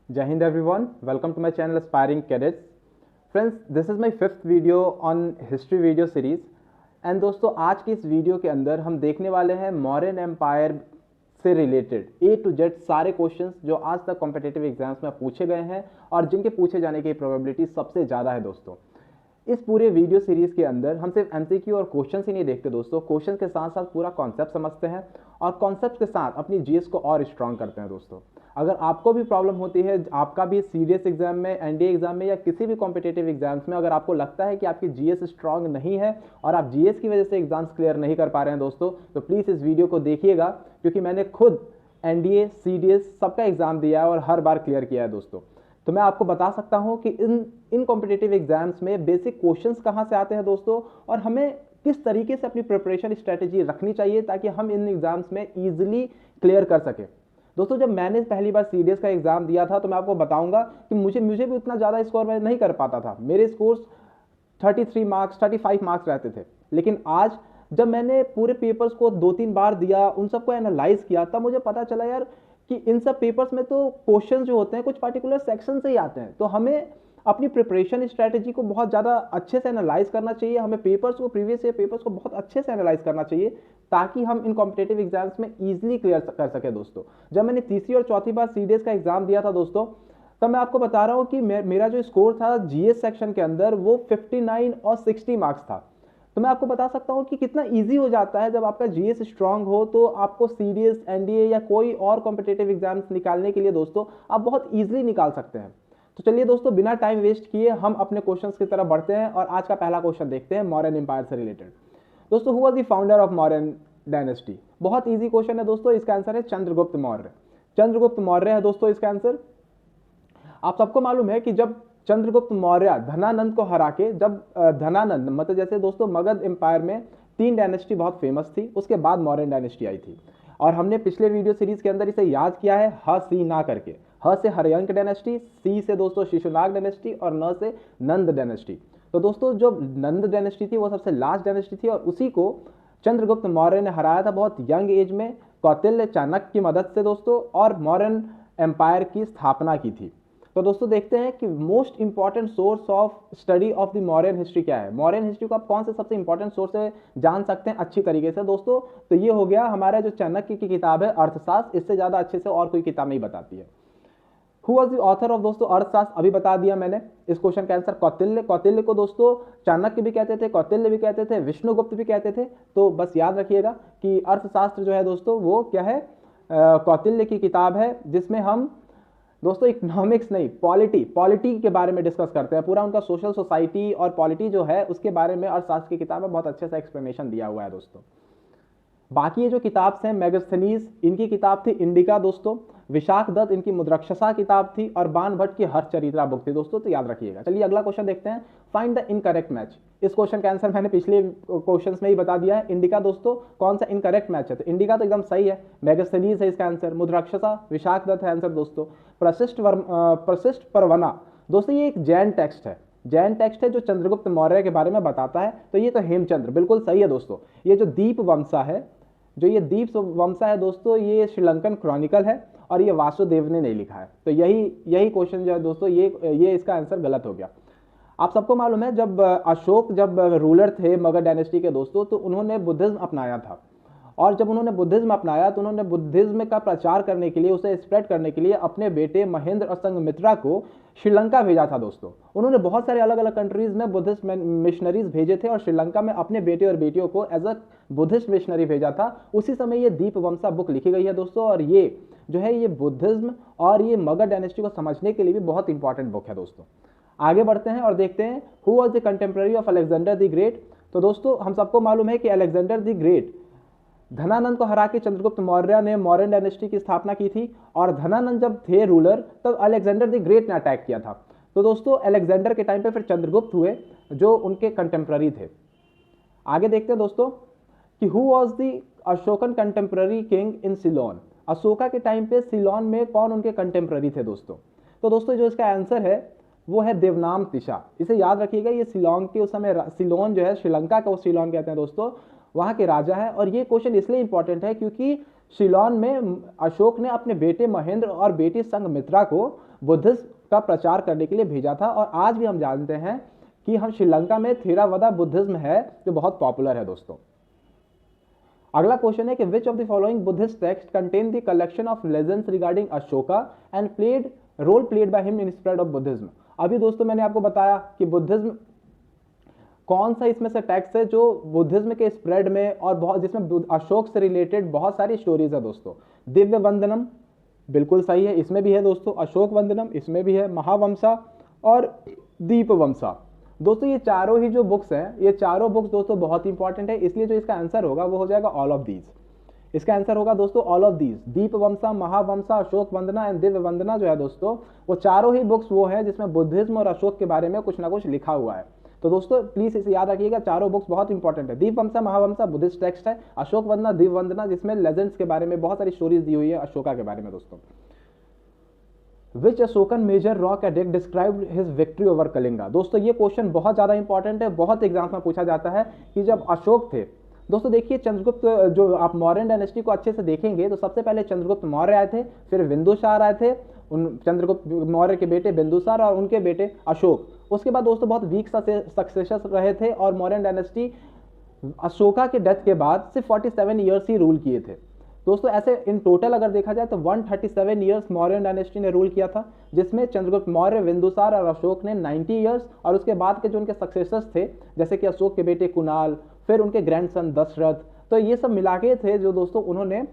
Jai Hind everyone, welcome to my channel Aspiring Cadets. Friends, this is my fifth video on history video series and दोस्तों आज की इस video के अंदर हम देखने वाले हैं मौर्यन एम्पायर से रिलेटेड ए टू जेड सारे क्वेश्चंस जो आज तक कॉम्पिटिटिव एग्जाम्स में पूछे गए हैं और जिनके पूछे जाने की प्रोबेबिलिटी सबसे ज़्यादा है दोस्तों। इस पूरे वीडियो सीरीज के अंदर हम सिर्फ एमसीक्यू और क्वेश्चन ही नहीं देखते दोस्तों, क्वेश्चन के साथ साथ पूरा कॉन्सेप्ट समझते हैं और कॉन्सेप्ट के साथ अपनी जीएस को और स्ट्रांग करते हैं दोस्तों। अगर आपको भी प्रॉब्लम होती है, आपका भी सीडीएस एग्जाम में, एनडीए एग्जाम में या किसी भी कॉम्पिटिटिव एग्जाम्स में अगर आपको लगता है कि आपकी जीएस स्ट्रांग नहीं है और आप जीएस की वजह से एग्जाम्स क्लियर नहीं कर पा रहे हैं दोस्तों, तो प्लीज़ इस वीडियो को देखिएगा क्योंकि मैंने खुद एनडीए सीडीएस सबका एग्जाम दिया है और हर बार क्लियर किया है दोस्तों। तो मैं आपको बता सकता हूं कि इन कॉम्पिटिटिव एग्जाम्स में बेसिक क्वेश्चंस कहां से आते हैं दोस्तों और हमें किस तरीके से अपनी प्रिपरेशन स्ट्रेटेजी रखनी चाहिए ताकि हम इन एग्जाम्स में इजीली क्लियर कर सके दोस्तों। जब मैंने पहली बार सीडीएस का एग्जाम दिया था तो मैं आपको बताऊंगा कि मुझे भी उतना ज़्यादा स्कोर मैं नहीं कर पाता था। मेरे स्कोर्स 33 मार्क्स 35 मार्क्स रहते थे, लेकिन आज जब मैंने पूरे पेपर्स को 2-3 बार दिया, उन सबको एनालाइज किया, तब मुझे पता चला यार कि इन सब पेपर्स में तो क्वेश्चन जो होते हैं कुछ पर्टिकुलर सेक्शन से ही आते हैं। तो हमें अपनी प्रिपरेशन स्ट्रेटेजी को बहुत ज़्यादा अच्छे से एनालाइज करना चाहिए, हमें पेपर्स को, प्रीवियस ईयर पेपर्स को बहुत अच्छे से एनालाइज करना चाहिए ताकि हम इन कॉम्पिटिटिव एग्जाम्स में ईजिली क्लियर कर सके दोस्तों। जब मैंने तीसरी और चौथी बार सीडीएस का एग्जाम दिया था दोस्तों, तब मैं आपको बता रहा हूँ कि मेरा जो स्कोर था जीएस सेक्शन के अंदर वो 59 और 60 मार्क्स था। तो मैं आपको बता सकता हूं कि कितना इजी हो जाता है जब आपका जीएस स्ट्रांग हो तो आपको सीडीएस, एनडीए या कोई और कॉम्पिटिटिव एग्जाम्स निकालने के लिए दोस्तों आप बहुत इजीली निकाल सकते हैं। तो चलिए दोस्तों, बिना टाइम वेस्ट किए हम अपने क्वेश्चंस की तरफ बढ़ते हैं और आज का पहला क्वेश्चन देखते हैं मौर्यन एम्पायर से रिलेटेड। दोस्तों, who was the founder of Mauryan dynasty? बहुत ईजी क्वेश्चन है दोस्तों, इसका आंसर है चंद्रगुप्त मौर्य। चंद्रगुप्त मौर्य है दोस्तों इसका आंसर। आप सबको मालूम है कि जब चंद्रगुप्त मौर्य धनानंद को हरा के, जब धनानंद मतलब जैसे दोस्तों मगध एम्पायर में 3 डायनेस्टी बहुत फेमस थी, उसके बाद मौर्यन डायनेस्टी आई थी और हमने पिछले वीडियो सीरीज के अंदर इसे याद किया है ह सी ना करके। ह से हर्यंक डायनेस्टी, सी से दोस्तों शिशुनाग डायनेस्टी और न से नंद डायनेस्टी। तो दोस्तों जो नंद डायनेस्टी थी वो सबसे लास्ट डायनेस्टी थी और उसी को चंद्रगुप्त मौर्य ने हराया था बहुत यंग एज में कौटिल्य चाणक्य की मदद से दोस्तों, और मौर्यन एम्पायर की स्थापना की थी। तो दोस्तों देखते हैं कि most important source of study of the Mauryan history क्या है। मौर्यन हिस्ट्री को आप कौन से सबसे इंपॉर्टेंट सोर्स से जान सकते हैं अच्छी तरीके से दोस्तों? तो ये हो गया हमारा जो चाणक्य की किताब है अर्थशास्त्र, इससे ज्यादा अच्छे से और कोई किताब नहीं बताती है। Who was the author of दोस्तों अर्थशास्त्र? अभी बता दिया मैंने। इस क्वेश्चन का आंसर कौटिल्य। कौटिल्य को दोस्तों चाणक्य भी कहते थे, कौटिल्य भी कहते थे, विष्णुगुप्त भी कहते थे। तो बस याद रखिएगा कि अर्थशास्त्र जो है दोस्तों वो क्या है, कौटिल्य की किताब है, जिसमें हम दोस्तों इकोनॉमिक्स नहीं, पॉलिटी के बारे में डिस्कस करते हैं। पूरा उनका सोशल सोसाइटी और पॉलिटी जो है उसके बारे में अर्थशास्त्र की किताब में बहुत अच्छे से एक्सप्लेनेशन दिया हुआ है दोस्तों। बाकी ये जो किताब हैं, मेगास्थनीज इनकी किताब थी इंडिका दोस्तों, विशाख दत्त इनकी मुद्रक्षसा किताब थी और बाण भट्ट की हर्षचरित्रा बुक थी दोस्तों। तो याद रखिएगा। चलिए अगला क्वेश्चन देखते हैं, फाइंड द इनकरेक्ट मैच। इस क्वेश्चन का आंसर मैंने पिछले क्वेश्चंस में ही बता दिया है। इंडिका दोस्तों कौन सा इनकरेक्ट मैच है? तो इंडिका तो एकदम सही है, मेगास्थनीज है इसका आंसर, मुद्रक्षसा विशाख दत्त है आंसर दोस्तों। प्रशिष्ट परवना दोस्तों ये एक जैन टेक्स्ट है, जैन टेक्स्ट है जो चंद्रगुप्त मौर्य के बारे में बताता है। तो ये तो हेमचंद्र बिल्कुल सही है दोस्तों। ये जो दीप वंशा है, दोस्तों, ये श्रीलंकन क्रॉनिकल है और ये वासुदेव ने नहीं लिखा है। तो यही क्वेश्चन जो है दोस्तों ये इसका आंसर गलत हो गया। आप सबको मालूम है जब अशोक जब रूलर थे मगध डायनेस्टी के दोस्तों, तो उन्होंने बुद्धिज्म अपनाया था और जब उन्होंने बुद्धिज्म अपनाया तो उन्होंने बुद्धिज्म का प्रचार करने के लिए, उसे स्प्रेड करने के लिए अपने बेटे महेंद्र और संघमित्रा को श्रीलंका भेजा था दोस्तों। उन्होंने बहुत सारे अलग अलग कंट्रीज में बुद्धिस्ट मिशनरीज भेजे थे और श्रीलंका में अपने बेटे और बेटियों को एज अ बुद्धिस्ट मिशनरी भेजा था। उसी समय ये दीपवंसा बुक लिखी गई है दोस्तों और ये जो है ये बुद्धिज्म और ये मगध डायनेस्टी को समझने के लिए भी बहुत इंपॉर्टेंट बुक है दोस्तों। आगे बढ़ते हैं और देखते हैं who was the contemporary of Alexander the great. तो दोस्तों हम सबको मालूम है कि अलेक्जेंडर द ग्रेट धनानंद को हरा के चंद्रगुप्त मौर्य ने मौर्यन डायनेस्टी की स्थापना की थी और धनानंद जब थे रूलर तब अलेक्जेंडर द ग्रेट ने अटैक किया था। तो दोस्तों अलेक्जेंडर के टाइम पे फिर चंद्रगुप्त हुए जो उनके कंटेम्प्रेरी थे। आगे देखते हैं दोस्तों कि who was the Ashokan contemporary king in Ceylon. Ashoka के टाइम पे सिलोन में कौन उनके कंटेम्प्रेरी थे दोस्तों? तो दोस्तों जो इसका आंसर है वो है देवनाम तिशा। इसे याद रखिएगा, ये सिलोन के उस समय, सिलोन जो है श्रीलंका का वो सिलोन कहते हैं दोस्तों, वहाँ के राजा है। और ये क्वेश्चन इसलिए इंपॉर्टेंट है क्योंकि शिलोन में अशोक ने अपने बेटे महेंद्र और बेटी संघमित्रा को बुद्धिज्म का प्रचार करने के लिए भेजा था। और आज भी हम जानते हैं कि हम श्रीलंका में थेरावादा बुद्धिज्म है जो बहुत पॉपुलर है दोस्तों। अगला क्वेश्चन है कि which of the following Buddhist text contain the collection of legends regarding Ashoka and role played by him in spread of Buddhism. अभी दोस्तों मैंने आपको बताया कि बुद्धिज्म कौन सा इसमें से टेक्स्ट है जो बुद्धिज्म के स्प्रेड में और बहुत जिसमें अशोक से रिलेटेड बहुत सारी स्टोरीज है दोस्तों। दिव्य वंदनम बिल्कुल सही है, इसमें भी है दोस्तों। अशोक वंदनम इसमें भी है। महावंशा और दीपवंशा दोस्तों, ये चारों ही जो बुक्स हैं, ये चारों बुक्स दोस्तों बहुत इंपॉर्टेंट है, इसलिए जो इसका आंसर होगा वो हो जाएगा ऑल ऑफ दीज। इसका आंसर होगा दोस्तों all of these. Dipavamsa, Mahavamsa, Ashokavadana and Divyavadana जो है दोस्तों, वो चारों ही बुक्स वो है जिसमें बुद्धिज्म और अशोक के बारे में कुछ ना कुछ लिखा हुआ है। तो दोस्तों प्लीज इसे याद रखिएगा, चारों बुक्स बहुत इंपॉर्टेंट है। दीपवंशा, महावंशा बुद्धिस्ट टेक्स्ट है। अशोक वंदना, दिव्य वंदना जिसमें लेजेंड्स के बारे में बहुत सारी स्टोरीज दी हुई है अशोका के बारे में दोस्तों। Which Ashokan major rock edict described his victory over Kalinga. दोस्तों ये क्वेश्चन बहुत ज्यादा इंपॉर्टेंट है, बहुत एग्जाम्स में पूछा जाता है कि जब अशोक थे दोस्तों, देखिए चंद्रगुप्त, जो आप मौर्यन डायनेस्टी को अच्छे से देखेंगे तो सबसे पहले चंद्रगुप्त मौर्य आए थे, फिर बिंदुसार आए थे, उन चंद्रगुप्त मौर्य के बेटे बिंदुसार और उनके बेटे अशोक। उसके बाद दोस्तों बहुत वीक सक्सेसर रहे थे और मौर्यन डायनेस्टी अशोका के डेथ के बाद सिर्फ 47 ईयर्स ही रूल किए थे दोस्तों। ऐसे इन टोटल अगर देखा जाए तो 137 ईयर्स मौर्यन डायनेस्टी ने रूल किया था, जिसमें चंद्रगुप्त मौर्य, बिंदुसार और अशोक ने 90 ईयर्स, और उसके बाद के जो उनके सक्सेसर्स थे जैसे कि अशोक के बेटे कुणाल, फिर उनके ग्रैंडसन दशरथ, तो ये सब मिला के थे जो दोस्तों उन्होंने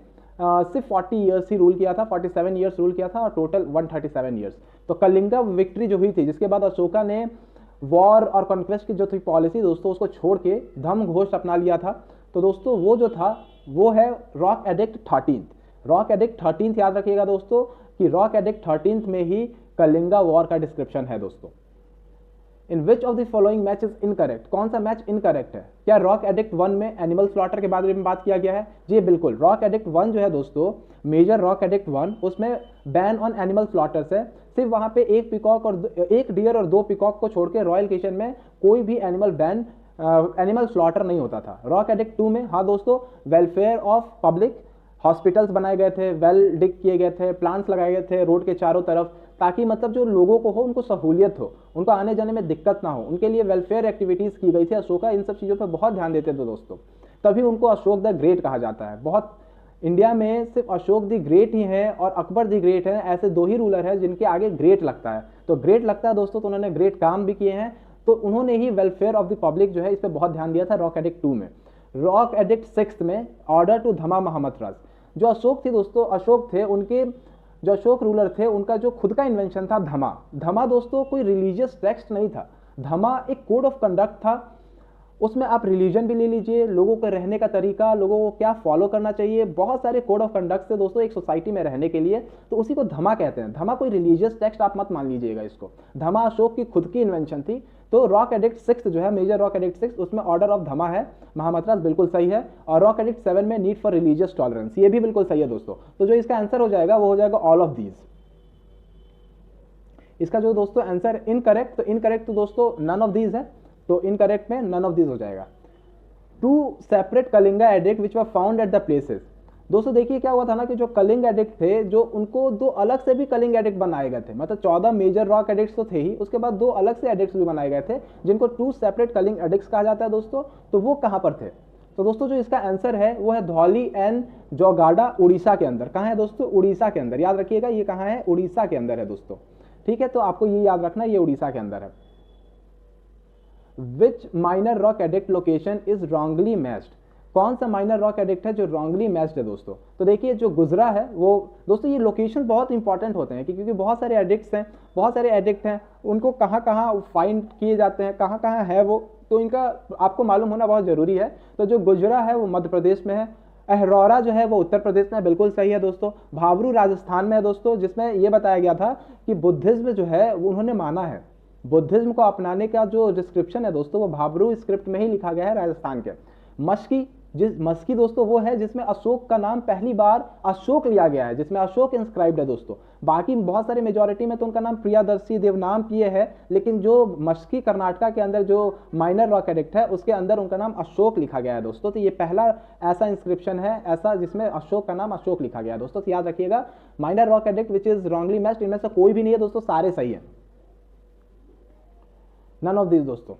सिर्फ 40 ईयर्स ही रूल किया था, 47 ईयर्स रूल किया था और टोटल 137 ईयर्स। तो कलिंगा विक्ट्री जो हुई थी, जिसके बाद अशोका ने वॉर और कॉन्क्वेस्ट की जो थी पॉलिसी दोस्तों उसको छोड़ के धम्म घोष अपना लिया था। तो दोस्तों वो जो था वो है रॉक एडिक्ट 13। रॉक एडिक्ट 13 याद रखिएगा दोस्तों कि रॉक एडिक्ट 13 में ही कलिंगा वॉर का डिस्क्रिप्शन है दोस्तों। In which of the following match is incorrect. कौन सा मैच इनकरेक्ट है? क्या रॉक एडिक्ट 1 में एनिमल स्लॉटर के बारे में बात किया गया है? जी बिल्कुल, रॉक एडिक्ट 1 जो है दोस्तों, मेजर रॉक एडिक्ट 1, उसमें बैन ऑन एनिमल स्लॉटर्स है। सिर्फ वहां पे एक पिकॉक और एक डियर और 2 पिकॉक को छोड़ के रॉयल किचन में कोई भी एनिमल स्लॉटर नहीं होता था। रॉक एडिक्ट 2 में हाँ दोस्तों, वेलफेयर ऑफ पब्लिक, हॉस्पिटल्स बनाए गए थे, वेल डिग किए गए थे, प्लांट्स लगाए गए थे रोड के चारों तरफ, ताकि मतलब जो लोगों को हो उनको सहूलियत हो, उनको आने जाने में दिक्कत ना हो, उनके लिए वेलफेयर एक्टिविटीज की गई थी। अशोका इन सब चीज़ों पर बहुत ध्यान देते थे दोस्तों, तभी उनको अशोक द ग्रेट कहा जाता है। बहुत इंडिया में सिर्फ अशोक द ग्रेट ही है और अकबर द ग्रेट है, ऐसे 2 ही रूलर हैं जिनके आगे ग्रेट लगता है। तो ग्रेट लगता है दोस्तों, तो उन्होंने ग्रेट काम भी किए हैं, तो उन्होंने ही वेलफेयर ऑफ द पब्लिक जो है इस पर बहुत ध्यान दिया था रॉक एडिक्ट 2 में। रॉक एडिक्ट 6 में ऑर्डर टू धमा महमतराज। जो अशोक थे दोस्तों, अशोक थे, उनके जो अशोक रूलर थे उनका जो खुद का इन्वेंशन था धमा। धमा दोस्तों कोई रिलीजियस टेक्स्ट नहीं था, धमा एक कोड ऑफ कंडक्ट था। उसमें आप रिलीजन भी ले लीजिए, लोगों के रहने का तरीका, लोगों को क्या फॉलो करना चाहिए, बहुत सारे कोड ऑफ कंडक्ट से दोस्तों एक सोसाइटी में रहने के लिए, तो उसी को धमा कहते हैं। धमा कोई रिलीजियस टेक्स्ट आप मत मान लीजिएगा इसको, धमा अशोक की खुद की इन्वेंशन थी। तो रॉक एडिक्ट 6 जो है, मेजर रॉक एडिक्ट 6, उसमें ऑर्डर ऑफ धमा है, महामतराज बिल्कुल सही है। और रॉक एडिक्ट 7 में नीड फॉर रिलीजियस टॉलरेंस, ये भी बिल्कुल सही है दोस्तों। तो जो इसका आंसर हो जाएगा वो हो जाएगा ऑल ऑफ दीज। इसका जो दोस्तों आंसर इनकरेक्ट, तो इनकरेक्ट तो दोस्तों नन ऑफ दीज है, तो इनकरेक्ट में नन ऑफ दीज हो जाएगा। 2 separate Kalinga addict which were found at the places. दोस्तों देखिए क्या हुआ था ना कि जो कलिंग एडिक्ट थे, जो उनको 2 अलग से भी कलिंग एडिक्ट बनाए गए थे, मतलब 14 मेजर रॉक एडिक्ट्स तो थे ही, उसके बाद 2 अलग से एडिक्ट्स भी बनाए गए थे जिनको 2 सेपरेट कलिंग एडिक्ट्स कहा जाता है दोस्तों। तो वो कहां पर थे? तो दोस्तों जो इसका आंसर है वो है धौली एंड जोगाड़ा, उड़ीसा के अंदर। कहां है दोस्तों? उड़ीसा के अंदर। याद रखिएगा ये कहां है? उड़ीसा के अंदर है दोस्तों, ठीक है, तो आपको ये याद रखना ये उड़ीसा के अंदर है। Which minor rock edict location is wrongly matched. कौन सा माइनर रॉक एडिक्ट है जो रॉन्गली मैच्ड है दोस्तों? तो देखिए जो गुजरा है वो दोस्तों, ये लोकेशन बहुत इंपॉर्टेंट होते हैं क्योंकि बहुत सारे एडिक्ट्स हैं, बहुत सारे एडिक्ट हैं, उनको कहाँ कहाँ फाइंड किए जाते हैं, कहाँ कहाँ है वो, तो इनका आपको मालूम होना बहुत जरूरी है। तो जो गुजरा है वो मध्य प्रदेश में है, अहरौरा जो है वो उत्तर प्रदेश में, बिल्कुल सही है दोस्तों। भाबरू राजस्थान में है दोस्तों, जिसमें यह बताया गया था कि बुद्धिज्म जो है वो उन्होंने माना है, बुद्धिज्म को अपनाने का जो डिस्क्रिप्शन है दोस्तों वो भाबरू स्क्रिप्ट में ही लिखा गया है राजस्थान के। मस्की जिस मस्की दोस्तों वो है जिसमें अशोक का नाम पहली बार अशोक लिया गया है, जिसमें अशोक इंस्क्राइब्ड है दोस्तों। बाकी बहुत सारे मेजोरिटी में तो उनका नाम प्रियदर्शी देवनामपिय है, लेकिन जो मस्की कर्नाटका के अंदर जो माइनर रॉक एडिक्ट है उसके अंदर उनका नाम अशोक लिखा गया है दोस्तों। तो ये पहला ऐसा इंस्क्रिप्शन है ऐसा जिसमें अशोक का नाम अशोक लिखा गया है दोस्तों। तो याद रखिएगा minor rock addict which is wrongly matched, इनमें से कोई भी नहीं है दोस्तों, सारे सही है। नन ऑफ दिस दोस्तों।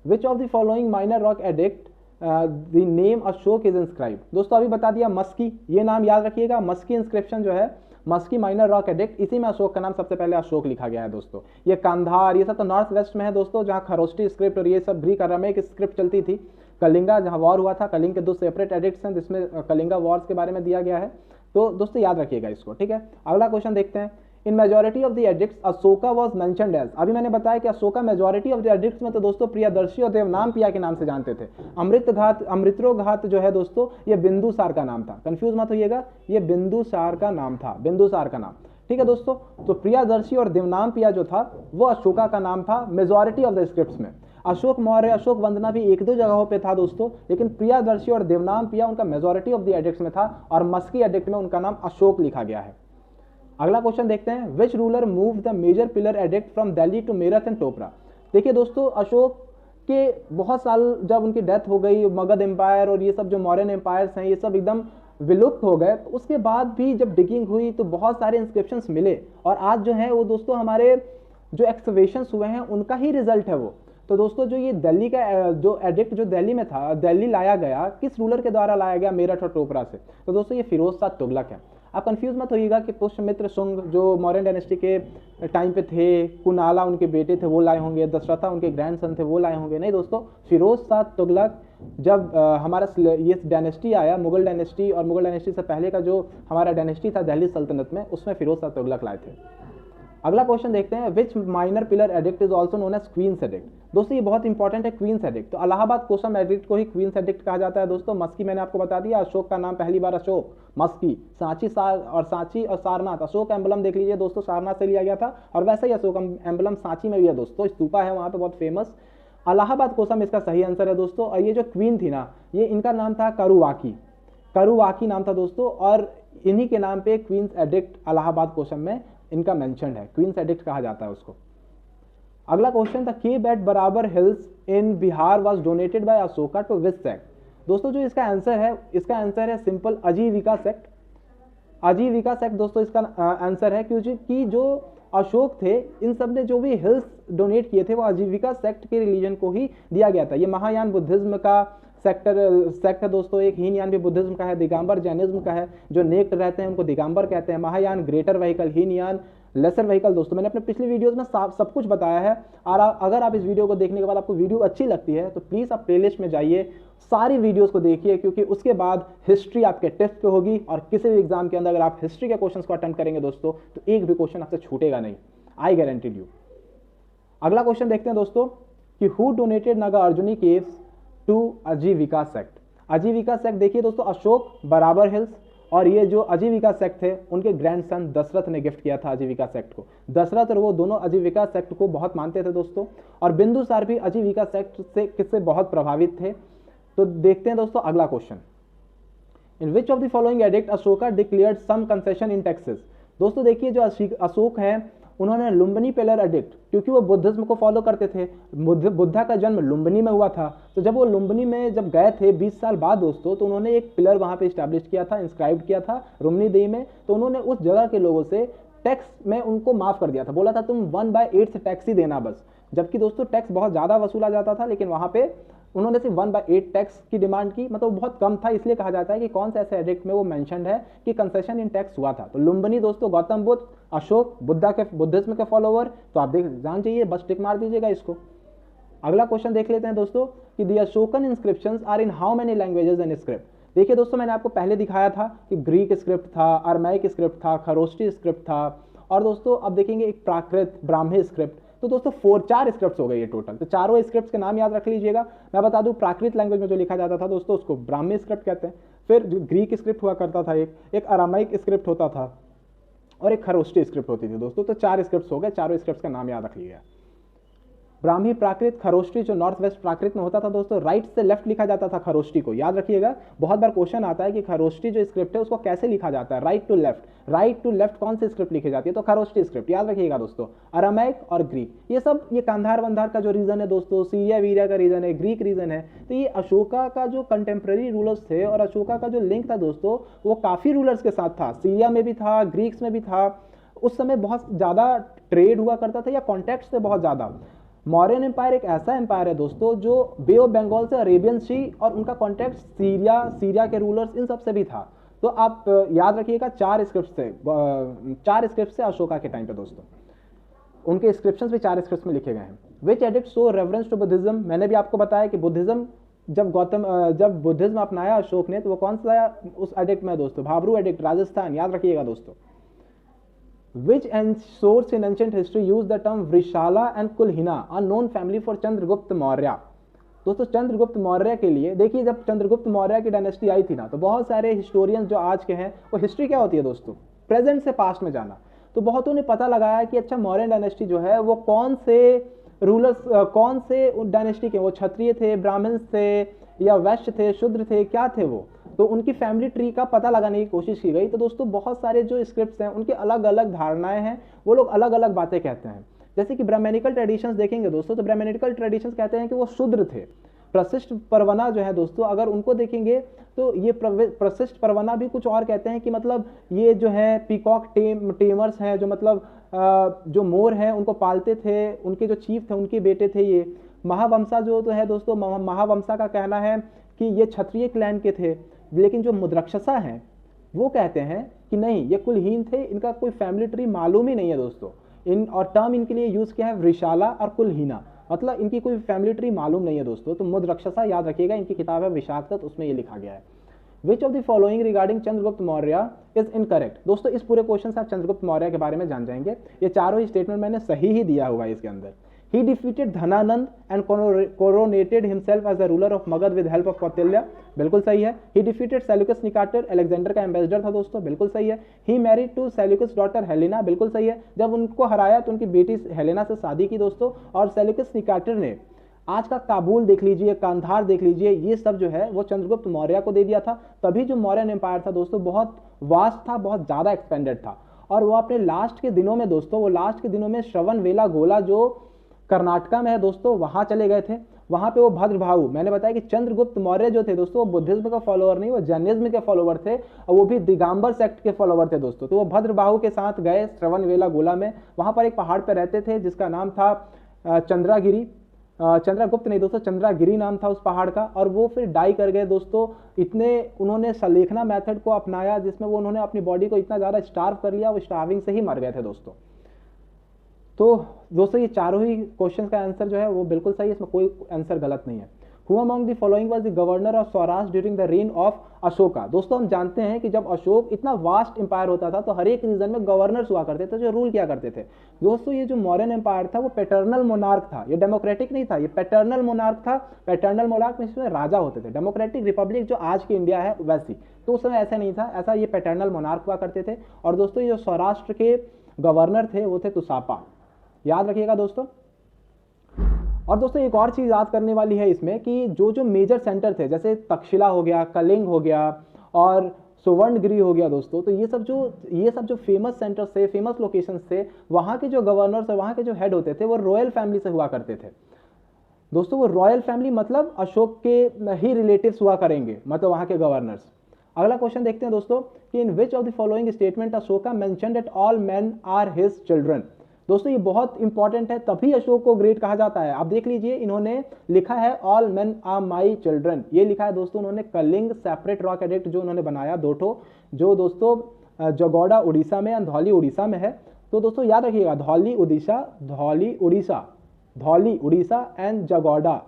विच of the following minor rock addict the name Ashok is inscribe. दोस्तों अभी बता दिया मस्की, ये नाम याद रखिएगा। मस्की इंस्क्रिप्शन जो है, मस्की माइनर रॉक एडिक्ट, इसी में अशोक का नाम सबसे पहले अशोक लिखा गया है दोस्तों। ये कंधार ये सब तो नॉर्थ वेस्ट में है दोस्तों, जहाँ खरोष्टी स्क्रिप्ट और ये सब ग्रीक अरामेक स्क्रिप्ट चलती थी। कलिंगा जहाँ वॉर हुआ था, कलिंग के 2 सेपरेट एडिक्ट्स हैं जिसमें कलिंगा वॉर्स के बारे में दिया गया है। तो दोस्तों याद रखिएगा इसको, ठीक है। अगला क्वेश्चन देखते हैं। In majority of the edicts Ashoka was mentioned as. अभी मैंने बताया कि Ashoka majority of the edicts में तो दोस्तों प्रियदर्शी और देवनामपिया के नाम से जानते थे। अमृतोघात जो है दोस्तों ये बिंदुसार का नाम था, कंफ्यूज मत होइएगा, ये बिंदुसार का नाम था, बिंदुसार का नाम, ठीक है दोस्तों। तो प्रियदर्शी और देवनामपिया जो था वो अशोका का नाम था मेजोरिटी ऑफ द स्क्रिप्ट्स में। अशोक मौर्य, अशोक वंदना भी 1-2 जगहों पे था दोस्तों, लेकिन प्रियदर्शी और देवनामपिया उनका मेजोरिटी ऑफ द एडिक्ट्स में था, और मस्की एडिक्ट में उनका नाम अशोक लिखा गया है। अगला क्वेश्चन देखते हैं। Which ruler move the major pillar edict from Delhi to Meerut and Topra. देखिए दोस्तों अशोक के बहुत साल जब उनकी डेथ हो गई, मगध एम्पायर और ये सब जो मौर्यन एम्पायर्स हैं ये सब एकदम विलुप्त हो गए। तो उसके बाद भी जब डिगिंग हुई तो बहुत सारे इंस्क्रिप्शंस मिले, और आज जो है वो दोस्तों हमारे जो एक्सकवेशंस हुए हैं उनका ही रिजल्ट है वो। तो दोस्तों जो ये दिल्ली का जो एडिक्ट जो दिल्ली में था, दिल्ली लाया गया किस रूलर के द्वारा लाया गया, मेरठ और टोपरा से। तो दोस्तों ये फिरोज शाह तुगलक है। आप कंफ्यूज मत होइएगा कि पुष्यमित्र शुंग जो मौर्यन डायनेस्टी के टाइम पे थे, कुनाला उनके बेटे थे वो लाए होंगे, दशरथा उनके ग्रैंडसन थे वो लाए होंगे, नहीं दोस्तों। फिरोज शाह तुगलक जब हमारा ये डायनेस्टी आया, मुगल डायनेस्टी, और मुगल डायनेस्टी से पहले का जो हमारा डायनेस्टी था दिल्ली सल्तनत में, उसमें फिरोज शाह तुगलक लाए थे। अगला क्वेश्चन देखते हैं। Which minor pillar edict is also known as queen's edict. दोस्तों ये बहुत इंपॉर्टेंट है, क्वींस एडिक्ट। तो इलाहाबाद कोसम एडिक्ट को ही क्वींस एडिक्ट कहा जाता है दोस्तों। मस्की मैंने आपको बता दिया, अशोक का नाम पहली बार अशोक, मस्की, सांची और सारनाथ। अशोक एम्बलम देख लीजिए दोस्तों, सारनाथ से लिया गया था, और वैसे ही अशोक एम्बलम सांची में भी है दोस्तों, स्तूपा है वहाँ पे बहुत फेमस। इलाहाबाद कोसम इसका सही आंसर है दोस्तों। और ये जो क्वीन थी ना, ये इनका नाम था करुवाकी, करुवाकी नाम था दोस्तों, और इन्हीं के नाम पे क्वींस एडिक्ट इलाहाबाद कोसम में इनका मेंशन है, क्वींस एडिक्ट कहा जाता है उसको। अगला question, the cave at Barabar hills in Bihar was donated by Ashoka to which sect. दोस्तों जो इसका आंसर है, इसका आंसर है सिंपल, आजीविका सेक्ट। आजीविका सेक्ट दोस्तों इसका आंसर है, क्योंकि जो अशोक थे इन सब ने जो भी हिल्स डोनेट किए थे वो आजीविका सेक्ट के रिलीजन को ही दिया गया था। ये महायान बुद्धिज्म का सेक्ट है दोस्तों, एक हीनयान भी बुद्धिज्म का है, दिगंबर जैनिज्म का है, जो नेक्ट रहते हैं उनको दिगंबर कहते हैं। Mahayana greater vehicle, Hinayana laser vehicle. दोस्तों मैंने अपने पिछले वीडियोस में सब कुछ बताया है, और अगर आप इस वीडियो को देखने के बाद आपको वीडियो अच्छी लगती है तो प्लीज़ आप प्लेलिस्ट में जाइए, सारी वीडियोस को देखिए, क्योंकि उसके बाद हिस्ट्री आपके टेस्ट पे होगी, और किसी भी एग्जाम के अंदर अगर आप हिस्ट्री के क्वेश्चन को अटेम्प्ट करेंगे दोस्तों तो एक भी क्वेश्चन आपसे छूटेगा नहीं, आई गारंटीड यू। अगला क्वेश्चन देखते हैं दोस्तों कि who donated Nagarjuni caves to Ajivika sect. Ajivika sect देखिए दोस्तों, अशोक, बराबर हिल्स, और ये जो आजीविका सेक्ट थे उनके ग्रैंडसन दशरथ ने गिफ्ट किया था आजीविका सेक्ट को। दशरथ और वो दोनों आजीविका सेक्ट को बहुत मानते थे दोस्तों, और बिंदुसार भी आजीविका सेक्ट से किससे बहुत प्रभावित थे। तो देखते हैं दोस्तों अगला question. In which of the following edict Ashoka declared some concession in taxes. दोस्तों देखिए जो अशोक हैं उन्होंने लुम्बिनी पिलर एडिक्ट, क्योंकि वो बुद्धिज्म को फॉलो करते थे, बुद्धा का जन्म लुम्बिनी में हुआ था, तो जब वो लुम्बिनी में जब गए थे 20 साल बाद दोस्तों, तो उन्होंने एक पिलर वहाँ पे इस्टेब्लिश किया था, इंस्क्राइब किया था रुम्नी देवी में। तो उन्होंने उस जगह के लोगों से टैक्स में उनको माफ कर दिया था, बोला था तुम 1/8 टैक्स ही देना बस। जबकि दोस्तों टैक्स बहुत ज़्यादा वसूला जाता था, लेकिन वहाँ पे उन्होंने सिर्फ 1/8 टैक्स की डिमांड की, मतलब बहुत कम था, इसलिए कहा जाता है कि कौन से ऐसे एडिक्ट में वो मेंशन्ड है कि कंसेशन इन टैक्स हुआ था। तो लुम्बिनी दोस्तों, गौतम बुद्ध, अशोक, बुद्धिज्म के फॉलोवर, तो आप जान चाहिए, बस टिक मार दीजिएगा इसको। अगला क्वेश्चन देख लेते हैं दोस्तों कि the Ashokan inscriptions are in how many languages and script. देखिए दोस्तों मैंने आपको पहले दिखाया था कि ग्रीक स्क्रिप्ट था, अरमैइक स्क्रिप्ट था, खरोष्टी स्क्रिप्ट था, और दोस्तों अब देखेंगे एक प्राकृत ब्राह्मी स्क्रिप्ट। तो दोस्तों 4 स्क्रिप्ट्स हो गई ये टोटल। तो चारों स्क्रिप्ट्स के नाम याद रख लीजिएगा। मैं बता दूं प्राकृत लैंग्वेज में जो लिखा जाता था दोस्तों उसको ब्राह्मी स्क्रिप्ट कहते हैं। फिर ग्रीक स्क्रिप्ट हुआ करता था, एक अरामाइक स्क्रिप्ट होता था, और एक खरोष्टी स्क्रिप्ट होती थी दोस्तों। तो 4 स्क्रिप्ट्स हो गए, चारों स्क्रिप्ट्स का नाम याद रख लीजिएगा। ब्राह्मी प्राकृत, खरोष्टी जो नॉर्थ वेस्ट प्राकृत में होता था दोस्तों, राइट से लेफ्ट लिखा जाता था खरोष्टी को, याद रखिएगा। बहुत बार क्वेश्चन आता है कि खरोष्टी जो स्क्रिप्ट है उसको कैसे लिखा जाता है, right to left. Right to left कौन सी स्क्रिप्ट लिखी जाती है, तो खरोष्टी स्क्रिप्ट, याद रखिएगा दोस्तों। अरामैक और ग्रीक, ये सब ये कांधार वंधार का जो रीजन है दोस्तों, सीरिया वीरिया का रीजन है, ग्रीक रीजन है। तो ये अशोका का जो कंटेम्प्रेरी रूलर्स थे और अशोका का जो लिंक था दोस्तों, वो काफी रूलर्स के साथ था, सीरिया में भी था, ग्रीक्स में भी था। उस समय बहुत ज्यादा ट्रेड हुआ करता था या कॉन्टैक्ट से बहुत ज्यादा। मौर्यन एम्पायर एक ऐसा एम्पायर है दोस्तों जो बे ऑफ बंगाल से अरेबियन सी और उनका कॉन्टैक्ट सीरिया के रूलर्स इन सब से भी था। तो आप याद रखिएगा 4 स्क्रिप्ट से अशोका के टाइम पे दोस्तों, उनके इंस्क्रिप्शंस भी 4 स्क्रिप्ट्स में लिखे गए हैं। Which edict so reference to Buddhism, मैंने भी आपको बताया कि बुद्धिज्म जब बुद्धिज्म अपनाया अशोक ने, तो वो कौन सा उस एडिक्ट में दोस्तों, भाबरू एडिक्ट, राजस्थान, याद रखिएगा दोस्तों। Which source in ancient history used the term Vrishala and Kulhina, a known family for Chandragupta Maurya. दोस्तों चंद्रगुप्त मौर्य के लिए देखिए, जब चंद्रगुप्त मौर्य की डायनेस्टी आई थी ना, तो बहुत सारे हिस्टोरियंस जो आज के हैं, वो हिस्ट्री क्या होती है दोस्तों, प्रेजेंट से पास्ट में जाना। तो बहुतों ने पता लगाया कि अच्छा मौर्य डायनेस्टी जो है वो कौन से रूलर्स, कौन से डायनेस्टी के, वो क्षत्रिय थे, ब्राह्मण थे या वैश्य थे, शूद्र थे, क्या थे वो, तो उनकी फैमिली ट्री का पता लगाने की कोशिश की गई। तो दोस्तों बहुत सारे जो स्क्रिप्ट्स हैं उनके अलग अलग धारणाएं हैं, वो लोग अलग अलग बातें कहते हैं। जैसे कि ब्राह्मणिकल ट्रेडिशंस देखेंगे दोस्तों, तो ब्राह्मणिकल ट्रेडिशंस कहते हैं कि वो शूद्र थे। प्रशिष्ट परवना जो है दोस्तों, अगर उनको देखेंगे तो ये प्रशिष्ट परवना भी कुछ और कहते हैं कि मतलब ये जो है पीकॉक टेमर्स हैं, जो मतलब जो मोर हैं उनको पालते थे, उनके जो चीफ थे उनके बेटे थे ये। महावंशा जो तो है दोस्तों, महावंशा का कहना है कि ये क्षत्रिय क्लैन के थे। लेकिन जो मुद्रक्षसा हैं वो कहते हैं कि नहीं, ये कुलहीन थे, इनका कोई फैमिली ट्री मालूम ही नहीं है दोस्तों। और टर्म इनके लिए यूज किया है वृषाला और कुलहीना, मतलब इनकी कोई फैमिली ट्री मालूम नहीं है दोस्तों। तो मुद्रक्षसा याद रखिएगा, इनकी किताब है विशाखदत्त, उसमें ये लिखा गया है। विच of the following regarding Chandragupta Maurya is incorrect. दोस्तों इस पूरे क्वेश्चन से आप चंद्रगुप्त मौर्य के बारे में जान जाएंगे। ये चारों ही स्टेटमेंट मैंने सही ही दिया होगा इसके अंदर। He defeated Dhanananda and coronated himself as the ruler of Magध with help of Kautilya, बिल्कुल सही है। He defeated Seleucus Nicator, Alexander का एम्बेसडर था दोस्तों, बिल्कुल सही है। He married to Seleucus daughter Helena, बिल्कुल सही है। जब उनको हराया तो उनकी बेटी हेलेना से शादी की दोस्तों। और सेल्यूकस निकाटर ने आज का काबुल देख लीजिए, कांधार देख लीजिए, ये सब जो है वो चंद्रगुप्त मौर्य को दे दिया था। तभी जो मौर्यन एम्पायर था दोस्तों बहुत वास्ट था, बहुत ज्यादा एक्सपेंडेड था। और वो अपने लास्ट के दिनों में दोस्तों, वो लास्ट के दिनों में श्रवण वेला गोला जो कर्नाटका में है दोस्तों, वहां चले गए थे। वहां पे वो भद्रभाऊ, मैंने बताया कि चंद्रगुप्त मौर्य जो थे दोस्तों, वो बुद्धिज्म का फॉलोअर नहीं, वो जैनिज्म के फॉलोअर थे, और वो भी दिगंबर सेक्ट के फॉलोअर थे दोस्तों। तो वो भद्रभाऊ के साथ गए श्रवण वेला गोला में, वहां पर एक पहाड़ पर रहते थे जिसका नाम था चंद्रागिरी, चंद्रगुप्त नहीं दोस्तों, चंद्रागिरी नाम था उस पहाड़ का। और वो फिर डाई कर गए दोस्तों, इतने उन्होंने सलेखना मेथड को अपनाया जिसमें वो उन्होंने अपनी बॉडी को इतना ज्यादा स्टार्व कर लिया, वो स्टार्विंग से ही मर गए थे दोस्तों। तो दोस्तों ये चारों ही क्वेश्चन का आंसर जो है वो बिल्कुल सही है, इसमें कोई आंसर गलत नहीं है। Who among the following was the governor of Swaraj during the reign of Ashoka. दोस्तों हम जानते हैं कि जब अशोक इतना वास्ट एम्पायर होता था तो हर एक रीजन में गवर्नर्स हुआ करते थे जो रूल किया करते थे। दोस्तों ये जो मौर्यन एम्पायर था वो पैटर्नल मोनार्क था, ये डेमोक्रेटिक नहीं था, ये पैटर्नल मोनार्क था। पैटर्नल मोनार्क में इसमें राजा होते थे, डेमोक्रेटिक रिपब्लिक जो आज की इंडिया है वैसी, तो उस समय ऐसा नहीं था, ऐसा ये पैटर्नल मोनार्क हुआ करते थे। और दोस्तों ये जो सौराष्ट्र के गवर्नर थे वो थे तुसापा, याद रखिएगा दोस्तों। और दोस्तों एक और चीज याद करने वाली है इसमें कि जो जो मेजर सेंटर थे, जैसे तक्षशिला हो गया, कलिंग हो गया और सुवर्णगिरी हो गया दोस्तों, तो ये सब जो फेमस सेंटर्स थे, फेमस लोकेशंस थे, वहां के जो गवर्नर्स और वहां के जो हेड होते थे वो रॉयल फैमिली से हुआ करते थे दोस्तों। वो रॉयल फैमिली मतलब अशोक के ही रिलेटिव्स हुआ करेंगे, मतलब वहां के गवर्नर्स। अगला क्वेश्चन देखते हैं दोस्तों कि in which of the following statement Ashoka mentioned that all men are his children. दोस्तों ये बहुत इंपॉर्टेंट है, तभी अशोक को ग्रेट कहा जाता है। आप देख लीजिए, इन्होंने लिखा है all men are my children, ये लिखा है दोस्तों उन्होंने कलिंग सेपरेट रॉक एडिक्ट जो उन्होंने बनाया, दो ठो, जो दोस्तों जगौड़ा उड़ीसा में, धौली उड़ीसा में है। तो दोस्तों याद रखिएगा, धौली उड़ीसा एंड जगौड़ा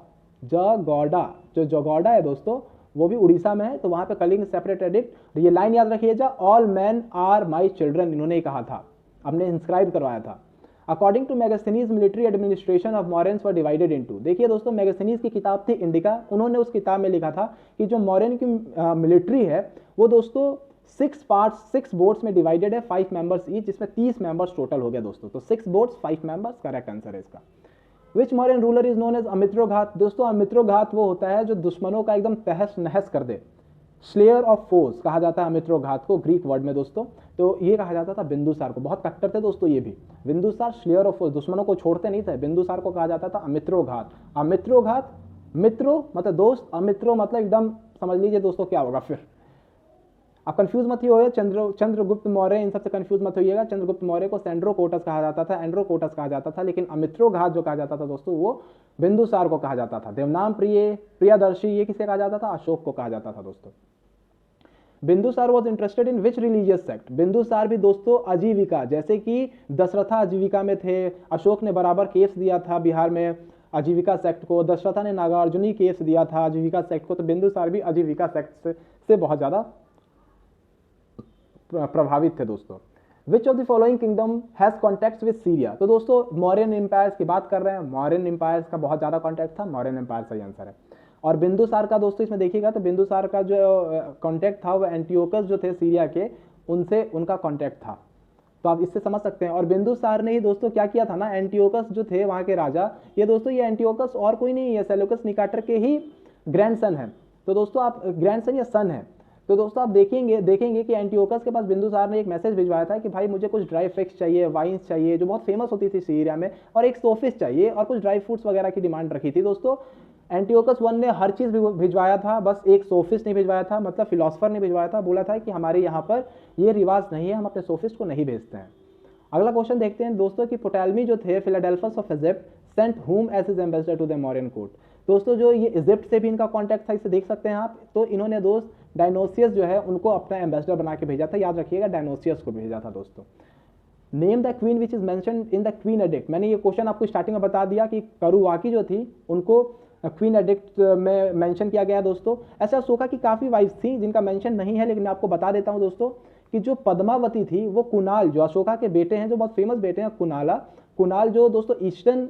जो जगौड़ा है दोस्तों वो भी उड़ीसा में है, तो वहां पे कलिंग सेपरेट एडिक्ट, ये लाइन याद रखिएगा, all man are my children इन्होंने कहा था, हमने इंस्क्राइब करवाया था। According to Megasthenes military administration of Mauryans were divided into. देखिए दोस्तों मैगस्थनीज की किताब थी इंडिका, उन्होंने उस किताब में लिखा था कि जो मॉरियन की मिलिट्री है वो दोस्तों 6 पार्ट्स 6 बोर्ड्स में डिवाइडेड है, 5 मेंबर्स ईच, जिसमें 30 मेंबर्स टोटल हो गया दोस्तों। तो 6 बोर्ड्स 5 मेंबर्स करेक्ट आंसर है इसका। Which Mauryan ruler is known as Amitraghata. दोस्तों अमित्रोघात वो होता है जो दुश्मनों का एकदम तहस नहस कर दे, स्लेयर ऑफ फोर्स कहा जाता है अमित्रोघात को ग्रीक वर्ड में दोस्तों। तो ये कहा जाता था बिंदुसार को, बहुत कट्टर थे दोस्तों ये भी। बिंदुसार स्लेयर ऑफ फोर्स, दुश्मनों को छोड़ते नहीं थे। बिंदुसार को कहा जाता था अमित्रोघात। अमित्रोघात, मित्रो मतलब दोस्त, अमित्रो मतलब एकदम समझ लीजिए दोस्तों क्या होगा फिर। आप कंफ्यूज मत होइए, चंद्रगुप्त मौर्य इन सबसे कंफ्यूज मत होइएगा। चंद्रगुप्त मौर्य को सेंड्रोकोटस कहा जाता था, एंड्रोकोटस कहा जाता था, लेकिन अमित्रोघात जो कहा जाता था दोस्तों वो बिंदुसार को कहा जाता था। देवनाम प्रियदर्शी ये किसे कहा जाता था? अशोक को कहा जाता था दोस्तों। Bindusara was interested in which religious sect. Bindusara भी दोस्तों आजीविका, जैसे कि दशरथा आजीविका में थे, अशोक ने बराबर केस दिया था बिहार में आजीविका सेक्ट को, दशरथा ने नागार्जुनी केस दिया था आजीविका सेक्ट को, तो बिंदुसार भी आजीविका सेक्ट से बहुत ज्यादा प्रभावित थे दोस्तों। विच of the following kingdom has contact with Syria. तो दोस्तों मौर्यन एम्पायर्स की बात कर रहे हैं, मौर्यन एम्पायर्स का बहुत ज्यादा कॉन्टेक्ट था, मौर्यन एम्पायर सही आंसर है। और बिंदुसार का दोस्तों इसमें देखिएगा तो बिंदुसार का जो कॉन्टेक्ट था वो एंटियोकस जो थे सीरिया के, उनसे उनका कॉन्टेक्ट था, तो आप इससे समझ सकते हैं। और बिंदुसार ने ही दोस्तों क्या किया था ना, एंटियोकस जो थे वहां के राजा, ये दोस्तों ये एंटियोकस और कोई नहीं है, सेल्यूकस निकाटर के ही ग्रैंडसन है। तो दोस्तों आप ग्रैंडसन या सन है, तो दोस्तों आप देखेंगे कि एंटियोकस के पास बिंदुसार ने एक मैसेज भिजवाया था कि भाई मुझे कुछ ड्राई फिक्स चाहिए, वाइन्स चाहिए जो बहुत फेमस होती थी सीरिया में, और एक सोफिस चाहिए और कुछ ड्राई फ्रूट्स वगैरह की डिमांड रखी थी दोस्तों। एंटियोकस वन ने हर चीज भिजवाया था, बस एक सोफिस्ट नहीं भिजवाया था, मतलब फिलोसफर ने भिजवाया था। बोला था कि हमारे यहाँ पर ये रिवाज नहीं है, हम अपने सोफिस्ट को नहीं भेजते हैं। अगला क्वेश्चन देखते हैं दोस्तों कि पोटैल्मी जो थे Philadelphus of Egypt sent whom as his ambassador to the Mauryan court. दोस्तों जो ये इजिप्ट से भी इनका कॉन्टैक्ट था, इसे देख सकते हैं आप। तो इन्होंने दोस्त डायनोसियस जो है उनको अपना एम्बेसडर बना के भेजा था, याद रखिएगा डायनोसियस को भेजा था दोस्तों। Name the queen which is mentioned in the queen addict. मैंने ये क्वेश्चन आपको स्टार्टिंग में बता दिया कि करुवाकी जो थी उनको क्वीन एडिक्ट में मेंशन किया गया दोस्तों। ऐसा अशोका की काफी वाइफ्स थी जिनका मेंशन नहीं है, लेकिन मैं आपको बता देता हूं दोस्तों कि जो पद्मावती थी वो कुणाल, जो अशोका के बेटे हैं, जो बहुत फेमस बेटे हैं कुणाल जो दोस्तों ईस्टर्न,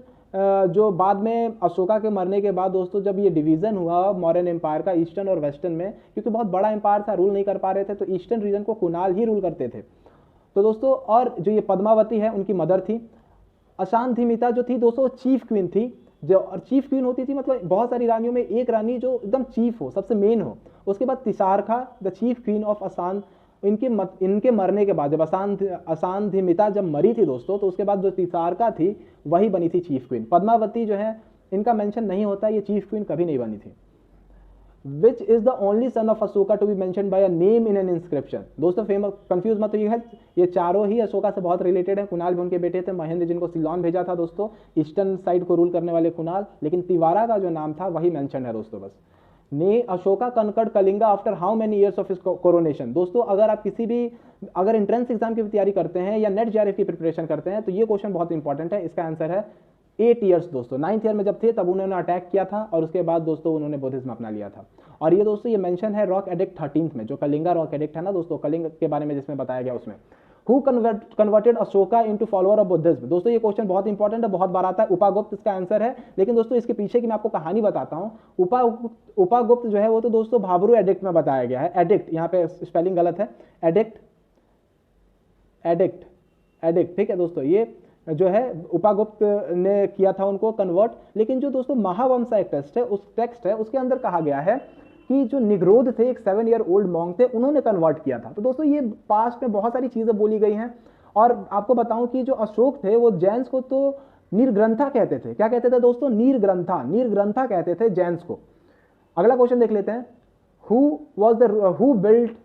जो बाद में अशोका के मरने के बाद दोस्तों जब ये डिवीजन हुआ मौर्यन एम्पायर का ईस्टर्न और वेस्टर्न में, क्योंकि बहुत बड़ा एम्पायर था, रूल नहीं कर पा रहे थे, तो ईस्टर्न रीजन को कुणाल ही रूल करते थे। तो दोस्तों और जो ये पद्मावती है उनकी मदर थी। अशांतिमिता जो थी दोस्तों चीफ क्वीन थी, जो चीफ क्वीन होती थी मतलब बहुत सारी रानियों में एक रानी जो एकदम चीफ हो, सबसे मेन हो। उसके बाद तिसारखा द चीफ क्वीन ऑफ असान, इनके मरने के बाद जब अशांतिमिता जब मरी थी दोस्तों, तो उसके बाद जो तिसारका थी वही बनी थी चीफ क्वीन। पद्मावती जो है इनका मेंशन नहीं होता, ये चीफ क्वीन कभी नहीं बनी थी। Which is the only son of Ashoka to be mentioned by a name in an inscription. दोस्तों फेमस कंफ्यूज मत होइए, ये चारों ही अशोका से बहुत रिलेटेड है। कुणाल भी उनके बेटे थे, महेंद्र जिनको सिलोन भेजा था दोस्तों, ईस्टर्न साइड को रूल करने वाले कुणाल, लेकिन तिवारा का जो नाम था वही मेंशन है दोस्तों बस। ने Ashoka conquered Kalinga after how many years of his coronation. दोस्तों अगर आप अगर एंट्रेंस एग्जाम की तैयारी करते हैं या नेट जेआरएफ की प्रिपरेशन करते हैं तो ये क्वेश्चन बहुत इंपॉर्टेंट है। इसका आंसर है 8 ईयर्स दोस्तों। 9th ईयर में जब थे तब उन्होंने अटैक किया था और उसके बाद दोस्तों उन्होंने बुद्धिज्म अपना लिया था। और ये दोस्तों ये मेंशन है रॉक एडिक्ट 13 में, जो कलिंगा रॉक एडिक्ट है ना दोस्तों, कलिंग के बारे में जिसमें बताया गया उसमें। Who converted Ashoka into follower of Buddhism. दोस्तों ये क्वेश्चन बहुत इंपॉर्टेंट है, बहुत बार आता है। उपागुप्त इसका आंसर है, लेकिन दोस्तों इसके पीछे की मैं आपको कहानी बताता हूँ। उपागुप्त जो है वो तो दोस्तों भाबरू एडिक्ट में बताया गया है। एडिक्ट यहाँ पे स्पेलिंग गलत है, एडिक्ट ठीक है दोस्तों। ये जो है उपागुप्त ने किया था उनको कन्वर्ट, लेकिन जो दोस्तों महावंशा एक टेक्स्ट है उसके अंदर कहा गया है कि जो निग्रोध थे, एक 7 ईयर ओल्ड मॉन्क थे, उन्होंने कन्वर्ट किया था। तो दोस्तों ये पास्ट में बहुत सारी चीजें बोली गई हैं। और आपको बताऊं कि जो अशोक थे वो जैन्स को तो निर्ग्रंथा कहते थे। क्या कहते थे दोस्तों? निर्ग्रंथा कहते थे जैन्स को। अगला क्वेश्चन देख लेते हैं। हु बिल्ट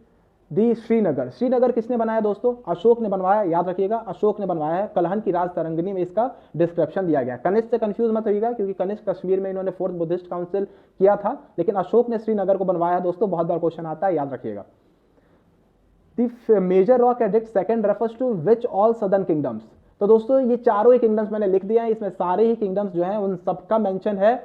दी श्रीनगर किसने बनाया दोस्तों? अशोक ने बनवाया, याद रखिएगा अशोक ने बनवाया है। कलहन की राज तरंगिनी में इसका डिस्क्रिप्शन दिया गया। कनिष्क से कंफ्यूज मत होइएगा, क्योंकि कनिष्क कश्मीर में इन्होंने 4th बुद्धिस्ट काउंसिल किया था, लेकिन अशोक ने श्रीनगर को बनवाया दोस्तों। बहुत बार क्वेश्चन आता है, याद रखिएगा। The major rock edict second refers to which all southern kingdoms. तो दोस्तों ये चारों ही किंगडम्स मैंने लिख दिया है, इसमें सारे ही किंगडम्स जो है उन सबका मेंशन है,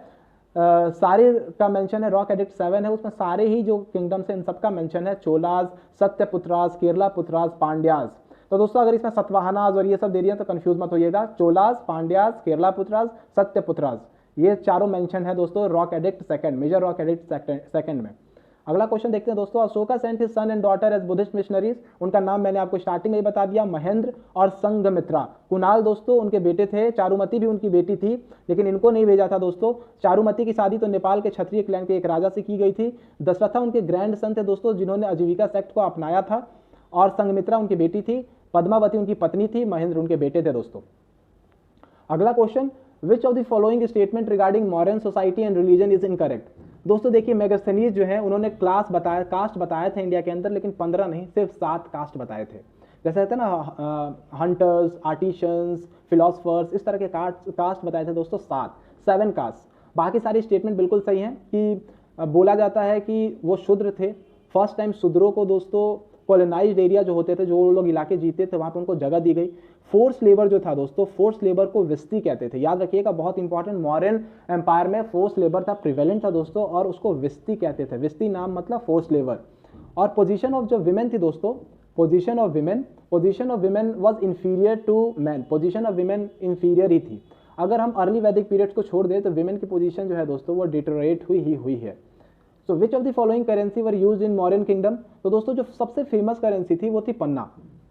सारे का मेंशन है। रॉक एडिक्ट 7 है, उसमें सारे ही जो किंगडम्स है इन सबका मेंशन है। चोलाज, सत्यपुत्राज, केरला पुत्राज, पांड्याज। तो दोस्तों अगर इसमें सतवाहनाज और ये सब दे दिया तो कंफ्यूज मत होइएगा। चोलाज, पांड्याज, केरला पुत्राज, सत्यपुत्राज, ये चारों मेंशन है दोस्तों rock edict second, major rock edict second में। अगला क्वेश्चन देखते हैं दोस्तों, Ashoka sent his son and daughter as Buddhist missionaries. उनका नाम मैंने आपको स्टार्टिंग में ही बता दिया, महेंद्र और संघमित्रा। कुणाल दोस्तों उनके बेटे थे, चारुमती भी उनकी बेटी थी, लेकिन इनको नहीं भेजा था दोस्तों। चारुमती की शादी तो नेपाल के क्षत्रिय क्लैन के एक राजा से की गई थी। दशरथा उनके ग्रैंड सन थे दोस्तों, जिन्होंने आजीविका सेक्ट को अपनाया था, और संघमित्रा उनकी बेटी थी, पद्मावती उनकी पत्नी थी, महेंद्र उनके बेटे थे दोस्तों। अगला question, which of the following statement regarding modern society and religion is incorrect. दोस्तों देखिए, मेगास्थनीज जो है उन्होंने क्लास बताया, कास्ट बताए थे इंडिया के अंदर, लेकिन 15 नहीं, सिर्फ 7 कास्ट बताए थे। जैसे कहते हैं ना, हंटर्स, आर्टिशंस, फिलोसफर्स, इस तरह के कास्ट बताए थे दोस्तों, 7 कास्ट। बाकी सारी स्टेटमेंट बिल्कुल सही हैं कि बोला जाता है कि वो शूद्र थे। फर्स्ट टाइम शूद्रों को दोस्तों कॉलोनाइज्ड एरिया जो होते थे, जो लोग इलाके जीते थे, वहां पर उनको जगह दी गई। फोर्स लेबर जो था दोस्तों, फोर्स लेबर को विस्ती कहते थे, याद रखिएगा, बहुत इंपॉर्टेंट। मौर्यन एम्पायर में फोर्स लेबर था, प्रिवेलेंट था दोस्तों, और उसको विस्ती कहते थे। विस्ती नाम मतलब फोर्स लेबर। और पोजीशन ऑफ जो विमेन थी दोस्तों, position of women was inferior to man. Position of women inferior ही थी। अगर हम अर्ली वैदिक पीरियड्स को छोड़ दें तो विमेन की पोजीशन जो है दोस्तों वो डिटोरेट हुई है। So which of the following currency were used in Mauryan kingdom. तो दोस्तों जो सबसे फेमस करेंसी थी वो थी पन्ना।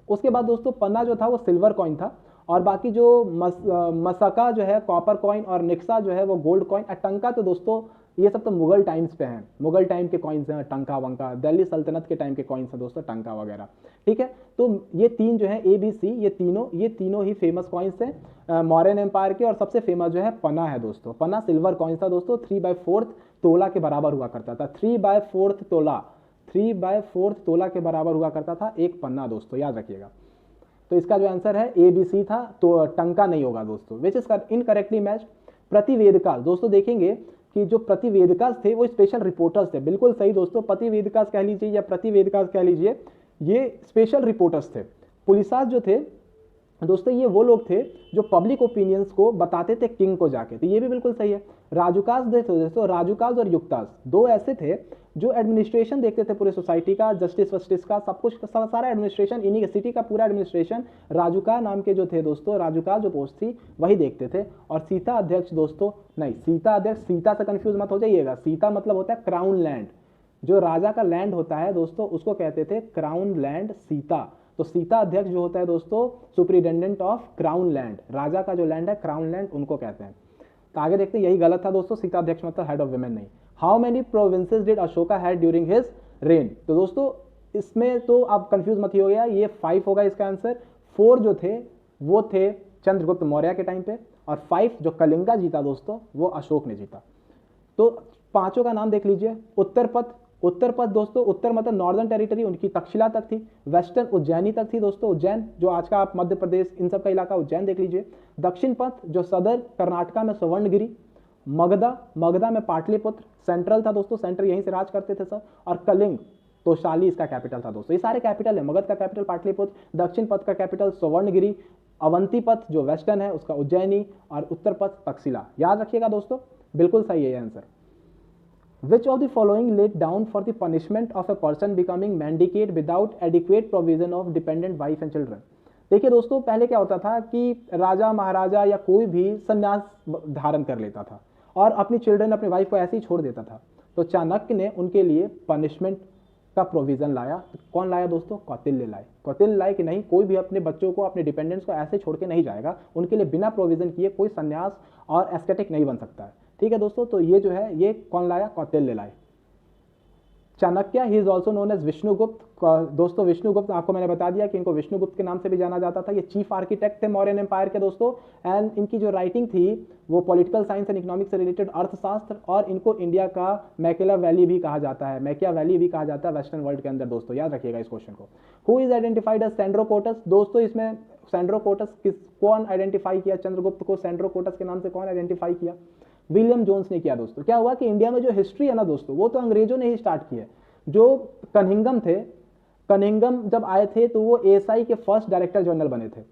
उसके बाद दोस्तों पन्ना जो था वो सिल्वर कॉइन था, और बाकी जो मसका जो है कॉपर कॉइन, और निक्सा जो है वो गोल्ड कॉइन। टंका तो दोस्तों ये सब तो मुगल टाइम्स पे हैं, मुगल टाइम के कॉइन्स हैं, टंका वंका, दिल्ली सल्तनत के टाइम के कॉइन्स हैं दोस्तों, टंका वगैरह। ठीक है, तो ये 3 जो है ABC, ये तीनों ही फेमस कॉइन्स हैं मौर्यन एम्पायर के। और सबसे फेमस जो है पन्ना है दोस्तों। पन्ना सिल्वर कॉइन्स था दोस्तों, 3/4 तोला के बराबर हुआ करता था। 3/4 तोला के बराबर हुआ करता था एक पन्ना दोस्तों, याद रखिएगा। तो इसका जो आंसर है ABC था, तो टंका नहीं होगा दोस्तों। Which is incorrectly match. प्रतिवेदकाल दोस्तों देखेंगे कि जो प्रतिवेदकास थे वो स्पेशल रिपोर्टर्स थे, बिल्कुल सही दोस्तों। प्रतिवेदकास कह लीजिए या प्रतिवेदकास कह लीजिए, ये स्पेशल रिपोर्टर्स थे। पुलिसास जो थे दोस्तों ये वो लोग थे जो पब्लिक ओपिनियंस को बताते थे किंग को जाके, तो ये भी बिल्कुल सही है। राजुकास दोस्तों, राजुकास और युक्तास 2 ऐसे थे जो एडमिनिस्ट्रेशन देखते थे पूरे सोसाइटी का, जस्टिस वस्टिस का, सब कुछ सारा एडमिनिस्ट्रेशन, इन्हीं सिटी का पूरा एडमिनिस्ट्रेशन राजुका नाम के जो थे दोस्तों, राजुका जो पोस्ट थी वही देखते थे। और सीता अध्यक्ष दोस्तों, नहीं सीता अध्यक्ष, सीता से कंफ्यूज मत हो जाइएगा। सीता मतलब होता है क्राउन लैंड, जो राजा का लैंड होता है दोस्तों उसको कहते थे क्राउन लैंड सीता। तो सीता अध्यक्ष जो होता है दोस्तों सुपरिटेंडेंट ऑफ क्राउन लैंड, राजा का जो लैंड है क्राउन लैंड उनको कहते हैं। तो आगे देखते हैं, यही गलत था दोस्तों, सीता अध्यक्ष मतलब हेड ऑफ विमेन नहीं। How many provinces did Ashoka had during his rain. तो दोस्तों इसमें तो आप कंफ्यूज मत हो गया, ये 5 होगा इसका आंसर। 4 जो थे वो थे चंद्रगुप्त मौर्य के टाइम पे, और 5 जो कलिंगा जीता दोस्तों वो अशोक ने जीता। तो 5 का नाम देख लीजिए। उत्तर पथ दोस्तों, उत्तर मतलब नॉर्दर्न टेरिटरी, उनकी तक्षशिला तक थी। वेस्टर्न उज्जैनी तक थी दोस्तों, उज्जैन जो आज का आप मध्य प्रदेश इन सब का इलाका उज्जैन देख लीजिए। दक्षिण पथ जो सदर कर्नाटका में स्वर्णगिरी, मगधा में पाटलिपुत्र, सेंट्रल था दोस्तों, सेंट्रल यहीं से राज करते थे सब। और कलिंग तोशाली इसका कैपिटल था दोस्तों। ये सारे कैपिटल है, मगध का कैपिटल पाटलिपुत्र, दक्षिण पथ का कैपिटल स्वर्णगिरी, अवंती पथ जो वेस्टर्न है उसका उज्जैनी, और उत्तर पथ तक्षशिला। याद रखिएगा दोस्तों, बिल्कुल सही है ये answer. Which of the following laid down for the punishment of a person becoming mendicant without adequate provision of dependent wife and children? देखिए दोस्तों, पहले क्या होता था कि राजा महाराजा या कोई भी संन्यास धारण कर लेता था और अपनी चिल्ड्रन, अपनी वाइफ को ऐसे ही छोड़ देता था। तो चाणक्य ने उनके लिए पनिशमेंट का प्रोविजन लाया। कौन लाया दोस्तों? कौटिल्य लाए। कौटिल्य लाए कि नहीं, कोई भी अपने बच्चों को, अपने डिपेंडेंट्स को ऐसे छोड़ के नहीं जाएगा, उनके लिए बिना प्रोविजन किए कोई संन्यास और एस्थेटिक नहीं बन सकता है। ठीक है दोस्तों, तो ये जो है ये कौन लाया? कौटिल्य लाए। Chanakya, he is also known as Vishnugupta. दोस्तों विष्णुगुप्त आपको मैंने बता दिया कि इनको विष्णुगुप्त के नाम से भी जाना जाता था। ये चीफ आर्किटेक्ट थे मौर्यन एम्पायर के दोस्तों, एंड इनकी जो राइटिंग थी वो पॉलिटिकल साइंस एंड इकोनॉमिक्स से रिलेटेड, अर्थशास्त्र, और इनको इंडिया का मैकियावेली भी कहा जाता है, मैकियावेली भी कहा जाता है वेस्टर्न वर्ल्ड के अंदर दोस्तों, याद रखिएगा इस क्वेश्चन को। Who is identified as Sandrocottus? दोस्तों इसमें सेंड्रोकोटस कौन आइडेंटिफाई किया? चंद्रगुप्त को सेंड्रोकोटस के नाम से कौन आइडेंटिफाई किया? विलियम जोन्स ने किया दोस्तों। क्या हुआ कि इंडिया में जो हिस्ट्री है ना दोस्तों, वो तो अंग्रेजों ने ही स्टार्ट की है। जो कनिंघम थे, कनिंघम जब आए थे तो वो एएसआई के फर्स्ट डायरेक्टर जनरल बने थे,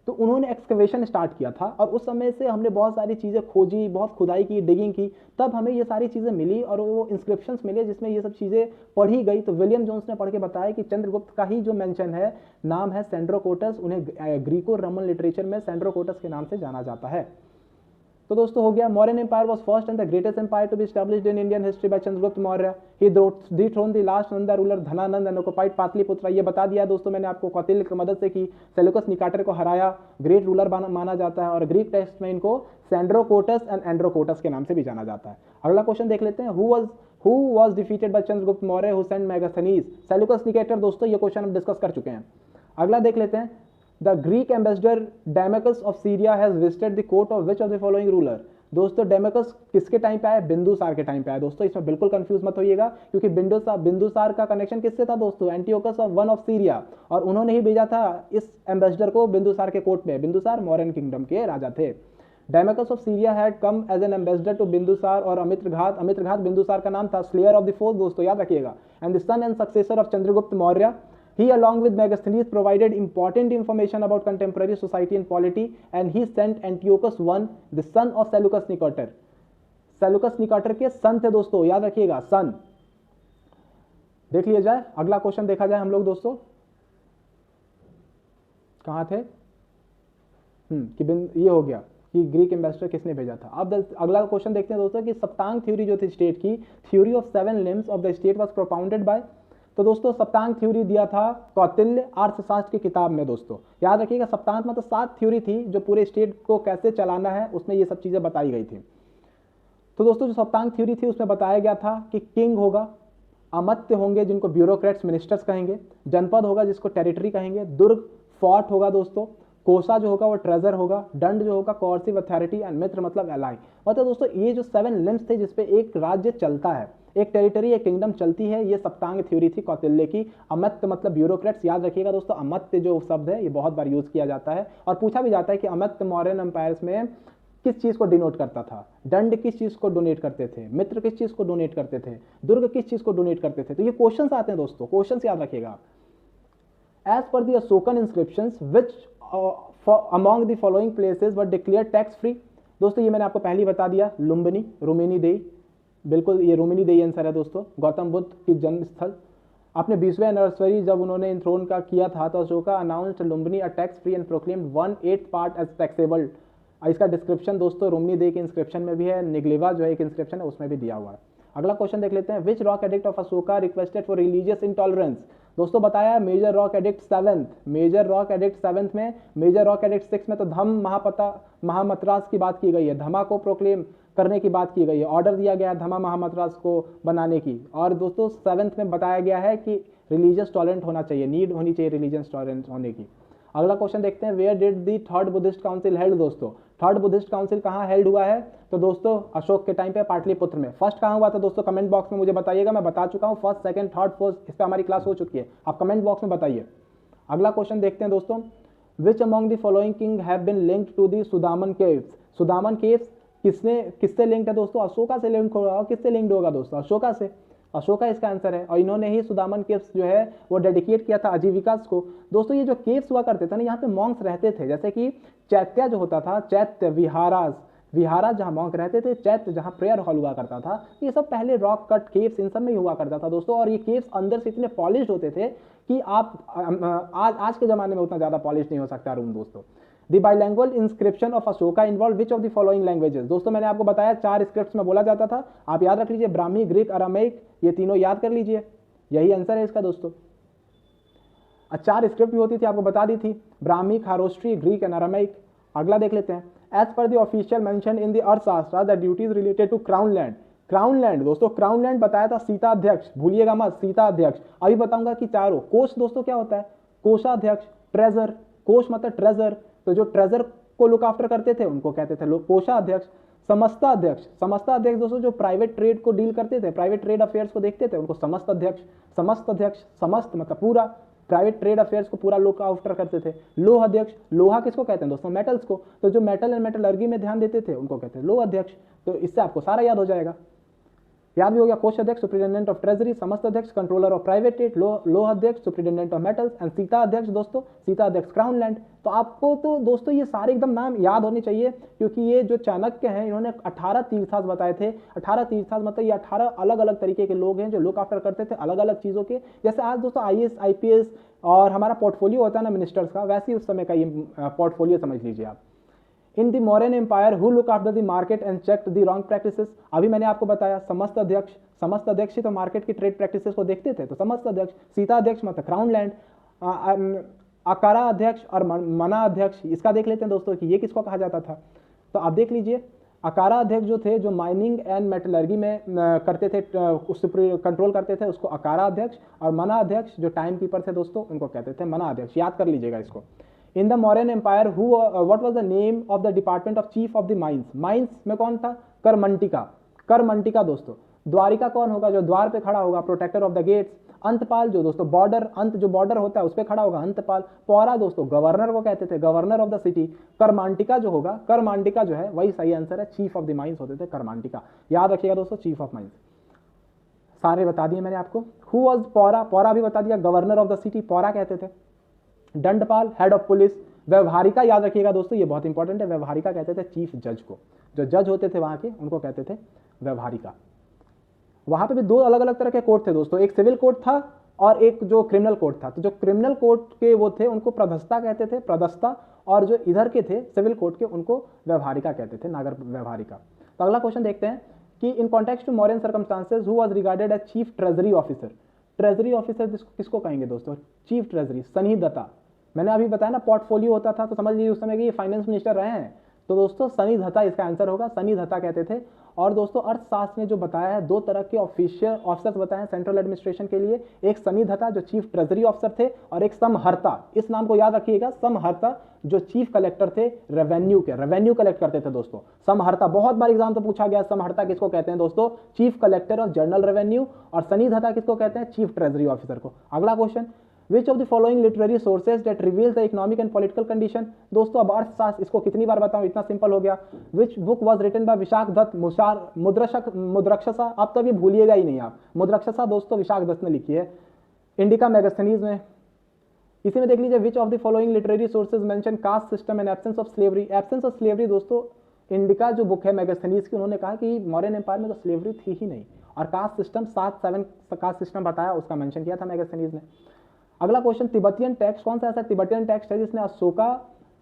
तो उन्होंने एक्सकवेशन स्टार्ट किया था, और उस समय से हमने बहुत सारी चीजें खोजी, बहुत खुदाई की, डिगिंग की, तब हमें ये सारी चीजें मिली और वो इंस्क्रिप्शंस मिले जिसमें ये सब चीजें पढ़ी गई। तो विलियम जोन्स ने पढ़ के बताया कि चंद्रगुप्त का ही जो मेंशन है, नाम है सेंड्रोकोटस, उन्हें ग्रीको रोमन लिटरेचर में सेंड्रोकोटस के नाम से जाना जाता है। तो दोस्तों हो गया, Mauryan empire was first and the greatest empire to be established in Indian history by Chandragupta Maurya. He dethroned the last Nanda ruler Dhanananda and occupied Pataliputra. ये बता दिया दोस्तों मैंने आपको, कौटिल्य की मदद से की, सेल्यूकस निकाटर को हराया, ग्रेट रूलर माना जाता है, और ग्रीक टेक्स्ट में इनको सैंड्रोकोटस एंड एंड्रोकोटस के नाम से भी जाना जाता है। अगला क्वेश्चन देख लेते हैं, who was defeated by Chandragupta Maurya who sent Megasthenes. Seleucus Nicator दोस्तों, ये क्वेश्चन हम डिस्कस कर चुके हैं। अगला देख लेते हैं, the Greek ambassador Deimachus of Syria has visited the court of which of the following ruler. दोस्तों डेमेकस किसके टाइम पे आया? बिंदुसार के टाइम पे आया। दोस्तों इसमें बिल्कुल कंफ्यूज मत होइएगा, क्योंकि बिंदुसार का कनेक्शन किससे था दोस्तों? Antiochus of one of Syria, और उन्होंने ही भेजा था इस एम्बेसडर को बिंदुसार के कोर्ट में। बिंदुसार मौर्यन किंगडम के राजा थे। Deimachus of Syria had come as an ambassador to Bindusara, और अमित्रघात बिंदुसार का नाम था, स्लेयर ऑफ द फोर्थ दोस्तों याद रखिएगा, and the son and successor of Chandragupta Maurya. He, along with Megasthenes, provided important information about contemporary society and polity, and he sent Antiochus I, the son of Seleucus Nicator. Seleucus Nicator के सन थे दोस्तों, याद रखिएगा, सन। देख लिया जाए, अगला क्वेश्चन देखा जाए हम लोग दोस्तों, कहां थे? कि ये हो गया कि ग्रीक एम्बेसडर किसने भेजा था। अब अगला क्वेश्चन देखते हैं दोस्तों कि सप्तांग थ्योरी जो थी स्टेट की, theory of 7 limbs of the state was propounded bye. तो दोस्तों सप्तांग थ्योरी दिया था कौटिल्य अर्थशास्त्र की किताब में। दोस्तों याद रखिएगा, सप्तांग मतलब 7 थ्योरी थी जो पूरे स्टेट को कैसे चलाना है, उसमें ये सब चीजें बताई गई थी। तो दोस्तों जो सप्तांग थ्योरी थी उसमें बताया गया था कि किंग होगा, अमात्य होंगे जिनको ब्यूरोक्रेट्स मिनिस्टर्स कहेंगे, जनपद होगा जिसको टेरिटरी कहेंगे, दुर्ग फोर्ट होगा दोस्तों, कोसा जो होगा वो ट्रेजर होगा, दंड जो होगा कोर्सिव अथॉरिटी, एंड मित्र मतलब एलाई। मतलब दोस्तों ये जो 7 लिम्स थे जिसपे एक राज्य चलता है, एक टेरिटरी, एक किंगडम चलती है, ये सप्तांग थ्योरी थी कौटिल्य की। अमात्य मतलब ब्यूरोक्रेट्स, याद रखिएगा दोस्तों, अमात्य जो शब्द है ये बहुत बार यूज किया जाता है, और पूछा भी जाता है कि अमात्य मौर्यन एम्पायर्स में किस चीज को डिनोट करता था? दंड किस चीज को डोनेट करते थे? मित्र किस चीज को डोनेट करते थे? दुर्ग किस चीज को डोनेट करते थे? तो ये क्वेश्चंस आते हैं दोस्तों, क्वेश्चंस याद रखिएगा। As per the Ashokan inscriptions which among the following places were declare tax free. दोस्तों ये मैंने आपको पहले ही बता दिया, लुम्बिनी, रोमेनी देई, बिल्कुल ये रोमिनी देई आंसर है दोस्तों। गौतम बुद्ध की जन्म स्थल। अपने 20वें एनिवर्सरी जब उन्होंने इंथ्रोन का किया था तो Ashoka announced Lumbini a tax free and proclaimed 1/8 part as taxable. इसका डिस्क्रिप्शन दोस्तों रोमिनी देई के इंस्क्रिप्शन में भी है, निगलेवा जो है एक इंस्क्रिप्शन है उसमें भी दिया हुआ है। अगला क्वेश्चन देख लेते हैं, which rock edict of Ashoka requested for religious intolerance. दोस्तों बताया major rock edict 7th, major rock edict 7th में, मेजर रॉक एडिक्ट 6 में तो धम महामतरास की बात की गई है, धमा को प्रोक्लेम करने की बात की गई है, ऑर्डर दिया गया है धमा महामतरास को बनाने की। और दोस्तों 7th में बताया गया है कि रिलीजियस टॉलरेंट होना चाहिए, नीड होनी चाहिए रिलीजियस टॉलरेंट होने की। अगला क्वेश्चन देखते हैं, where did the third Buddhist council held. दोस्तों थर्ड बुद्धिस्ट काउंसिल कहाँ हेल्ड हुआ है? तो दोस्तों अशोक के टाइम पे पाटलिपुत्र में। फर्स्ट कहाँ हुआ था दोस्तों? कमेंट बॉक्स में मुझे बताइएगा, मैं बता चुका हूँ, फर्स्ट सेकंड थर्ड फोर्थ इस पर हमारी क्लास हो चुकी है, आप कमेंट बॉक्स में बताइए। अगला क्वेश्चन देखते हैं दोस्तों, which among the following king have been linked to the Sudama caves. Sudama caves किससे लिंक्ड है दोस्तों? अशोका से लिंक होगा। किससे लिंक्ड होगा दोस्तों? अशोका से। अशोका इसका आंसर है, और इन्होंने ही सुदामन केव्स जो है वो डेडिकेट किया था आजीविकास को। दोस्तों ये जो केव्स हुआ करते थे ना, यहाँ पे मॉन्क्स रहते थे, जैसे कि चैत्य जो होता था, चैत्य विहारास जहाँ मॉन्क रहते थे, चैत्य जहाँ प्रेयर हॉल हुआ करता था, ये सब पहले रॉक कट केव्स इन सब में ही हुआ करता था दोस्तों। और ये केव्स अंदर से इतने पॉलिश्ड होते थे कि आप आज के जमाने में उतना ज्यादा पॉलिश नहीं हो सकता रूम दोस्तों। The bilingual inscription of Ashoka involved which of the following languages। दोस्तों मैंने आपको बताया 4 स्क्रिप्ट्स में बोला जाता था, आप याद रख लीजिए, ब्राह्मी, ग्रीक, अरामेक, ये तीनों याद कर लीजिए, यही आंसर है इसका दोस्तों। 4 स्क्रिप्ट भी होती थी, आपको बता दी थी, Brahmi, Kharosthi, Greek and Aramaic. अगला देख लेते हैं, as per the official mention in the Arthashastra the duties related to crown land. Crown land दोस्तों, क्राउन लैंड बताया था सीता अध्यक्ष, भूलिएगा मत, सीता अध्यक्ष। अभी बताऊंगा कि चारों। कोष दोस्तों क्या होता है? कोषाध्यक्ष, ट्रेजर, कोष मतलब ट्रेजर, तो जो ट्रेजर को लुक आफ्टर करते थे उनको कहते थे लोग कोषाध्यक्ष। समस्त अध्यक्ष दोस्तों जो प्राइवेट ट्रेड को डील करते थे, प्राइवेट ट्रेड अफेयर्स को देखते थे, उनको समस्त अध्यक्ष। समस्त मतलब पूरा, प्राइवेट ट्रेड अफेयर्स को पूरा लुक आफ्टर करते थे। लोह अध्यक्ष, लोहा किसको कहते हैं दोस्तों? मेटल्स को, तो जो मेटल एंड मेटलर्जी में ध्यान देते थे उनको कहते हैं लोह अध्यक्ष। तो इससे आपको सारा याद हो जाएगा, याद भी हो गया। कोष अध्यक्ष सुप्रिटेंडेंट ऑफ ट्रेजरी, समस्त अध्यक्ष कंट्रोलर ऑफ प्राइवेट ट्रेड, लोह अध्यक्ष superintendent of metals, and Sita अध्यक्ष दोस्तों, सीता अध्यक्ष क्राउन लैंड। तो आपको तो दोस्तों ये सारे एकदम नाम याद होने चाहिए, क्योंकि ये जो चाणक्य हैं इन्होंने 18 तीर्थास बताए थे। 18 तीर्थास मतलब ये 18 अलग अलग तरीके के लोग हैं जो लुक आफ्टर करते थे अलग अलग चीजों के। जैसे आज दोस्तों IAS IPS और हमारा पोर्टफोलियो होता है ना मिनिस्टर्स का, वैसे ही उस समय का ये पोर्टफोलियो समझ लीजिए आप। In the Mauryan empire who look after the market and check the wrong practices. अभी मैंने आपको बताया समस्त अध्यक्ष ही तो मार्केट की ट्रेड प्रैक्टिसेस को देखते थे, तो समस्त अध्यक्ष, सीता अध्यक्ष मतलब क्राउन लैंड, अकारा अध्यक्ष और मना अध्यक्ष, इसका देख लेते हैं दोस्तों कि ये किसको कहा जाता था। तो आप देख लीजिए, अकारा अध्यक्ष जो थे, जो माइनिंग एंड मेटलर्जी में करते थे, उससे कंट्रोल करते थे, उसको अकारा अध्यक्ष, और मना अध्यक्ष जो टाइम कीपर थे दोस्तों, उनको कहते थे मना अध्यक्ष। याद कर लीजिएगा इसको। In the Mauryan empire who what was the name of the department of chief of the mines. Mines में कौन था? करमंटिका। करमंटिका दोस्तों। द्वारिका कौन होगा? जो द्वार पे खड़ा होगा, प्रोटेक्टर ऑफ द गेट्स। अंतपाल जो दोस्तों बॉर्डर, अंत जो बॉर्डर होता है उस पर खड़ा होगा, अंतपाल। पौरा दोस्तों गवर्नर को कहते थे, गवर्नर ऑफ द सिटी। करमांटिका जो होगा, करमांटिका जो है वही सही आंसर है, चीफ ऑफ द माइंस होते थे करमांटिका। याद रखिएगा दोस्तों, चीफ ऑफ माइंस। सारे बता दिए मैंने आपको। हु वाज पौरा? पौरा भी बता दिया, गवर्नर ऑफ द सिटी पौरा कहते थे। दंडपाल हेड ऑफ पुलिस। व्यवहारिका याद रखिएगा दोस्तों, ये बहुत इंपॉर्टेंट है, व्यवहारिका कहते थे चीफ जज को। जो जज होते थे वहां के, उनको कहते थे व्यवहारिका। वहां पे भी दो अलग अलग तरह के कोर्ट थे दोस्तों, एक सिविल कोर्ट था और एक जो क्रिमिनल कोर्ट था। तो जो क्रिमिनल कोर्ट के वो थे उनको प्रदस्ता कहते थे, प्रदस्ता, और जो इधर के थे सिविल कोर्ट के उनको व्यवहारिका कहते थे, नागर व्यवहारिका। तो अगला क्वेश्चन देखते हैं कि in context to modern circumstances who was regarded as chief treasury officer. Treasury officer किसको कहेंगे दोस्तों? Chief treasury, sannidhata. मैंने अभी बताया ना पोर्टफोलियो होता था, तो समझ लीजिए उस समय कि ये फाइनेंस मिनिस्टर रहे हैं, तो दोस्तों सनी दत्ता इसका आंसर होगा, सनी दत्ता कहते थे। और दोस्तों अर्थशास्त्र ने जो बताया है, दो तरह के ऑफिशियल ऑफिसर्स बताए हैं सेंट्रल एडमिनिस्ट्रेशन के लिए, एक सनी दत्ता जो चीफ ट्रेजरी ऑफिसर थे, और एक समहर्ता, इस नाम को याद रखिएगा, समहर्ता जो चीफ कलेक्टर थे रेवेन्यू के, रेवेन्यू कलेक्ट करते थे दोस्तों। समहर्ता बहुत बार एग्जाम तो पूछा गया, समहर्ता किसको कहते हैं दोस्तों? Chief collector of general revenue. और सनी दत्ता किसको कहते हैं? चीफ ट्रेजरी ऑफिसर को। अगला question, Which of the following literary sources that reveal the economic and political condition? दोस्तों अब अर्थशास्त्र, इसको कितनी बार बताऊं, इतना सिंपल हो गया। Which book was written by Vishakh Dutt मुद्रक्षसा? अब तो ये भूलिएगा ही नहीं आप, मुद्रक्षसा दोस्तों विशाख दत्त ने लिखी है, इंडिका मैगस्थनीज में। इसी में देख लीजिए, विच of the following literary sources mention caste system and absence of slavery. Absence of slavery दोस्तों, इंडिका जो बुक है मैगस्थनीज की, उन्होंने कहा कि मॉडर्न एम्पायर में तो स्लेवरी थी ही नहीं, और कास्ट सिस्टम 7 कास्ट सिस्टम बताया, उसका मेंशन किया था मैगस्थनीज ने। अगला क्वेश्चन, तिब्बतियन टेक्स्ट, कौन सा ऐसा तिब्बतियन टेक्स्ट है जिसने अशोका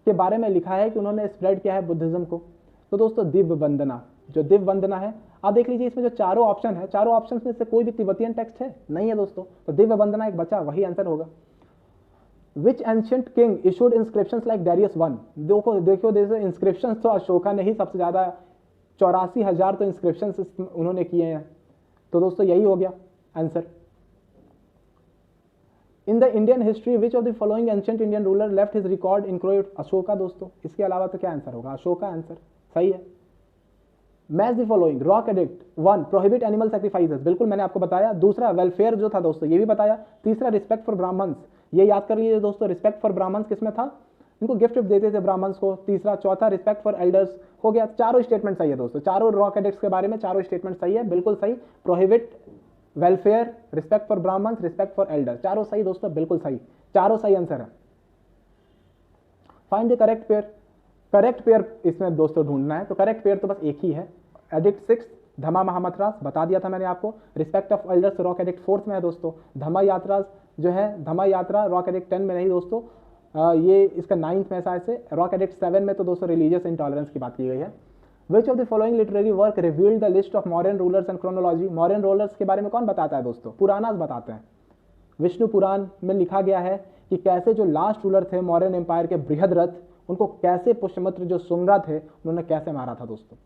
के बारे में लिखा है कि उन्होंने स्प्रेड किया है बुद्धिज्म को? तो दोस्तों दिव्य वंदना, जो दिव्य वंदना है। आप देख लीजिए इसमें जो चारों ऑप्शन है, चारों ऑप्शन में से कोई भी तिब्बतियन टेक्स्ट है नहीं है दोस्तों, तो दिव्य वंदना एक बचा, वही आंसर होगा। Which ancient king issued inscriptions like Darius 1? देखो इंस्क्रिप्शंस तो अशोका ने ही सबसे ज्यादा 84,000 तो इंस्क्रिप्शंस उन्होंने किए हैं, तो दोस्तों यही हो गया answer. In the Indian history which of the following ancient Indian ruler left his record इंक्रोइड? अशोका दोस्तों, इसके अलावा तो क्या आंसर होगा? अशोका आंसर सही है। Match the following, rock edict 1 prohibit animal sacrifices, बिल्कुल मैंने आपको बताया। दूसरा वेलफेयर जो था दोस्तों, ये भी बताया। तीसरा रिस्पेक्ट फॉर ब्राह्मण्स, ये याद कर लीजिए दोस्तों, रिस्पेक्ट फॉर ब्राह्मण्स किसमें था? इनको गिफ्ट देते थे ब्राह्मण्स को। तीसरा, चौथा रिस्पेक्ट फॉर एल्डर्स हो गया। चारों स्टेटमेंट सही है दोस्तों, चारों रॉक एडिक्ट्स के बारे में चारों स्टेटमेंट सही है, बिल्कुल सही। Prohibit, welfare, respect for Brahmins, respect for elder, चारों सही दोस्तों, बिल्कुल सही, चारों सही आंसर है। Find the correct pair, correct pair इसमें दोस्तों ढूंढना है, तो करेक्ट पेयर तो बस एक ही है। एडिक्ट 6 धमा महामथरास बता दिया था मैंने आपको। Respect of elders rock edict 4th में है दोस्तों। धमा यात्रा जो है, धमा यात्रा रॉक एडिक्ट 10 में नहीं दोस्तों, ये इसका 9th में शायद से। रॉक एडिक्ट 7 में तो दोस्तों रिलीजियस इंटॉलरेंस की बात की गई है। Which of the following literary work revealed the list of modern rulers and chronology? modern rulers के बारे में कौन बताता है दोस्तों? पुराणास बताते हैं। विष्णु पुराण में लिखा गया है कि कैसे जो लास्ट रूलर थे मौर्यन एम्पायर के, बृहद्रथ, उनको कैसे पुष्यमित्र जो शुंगा थे उन्होंने कैसे मारा था दोस्तों।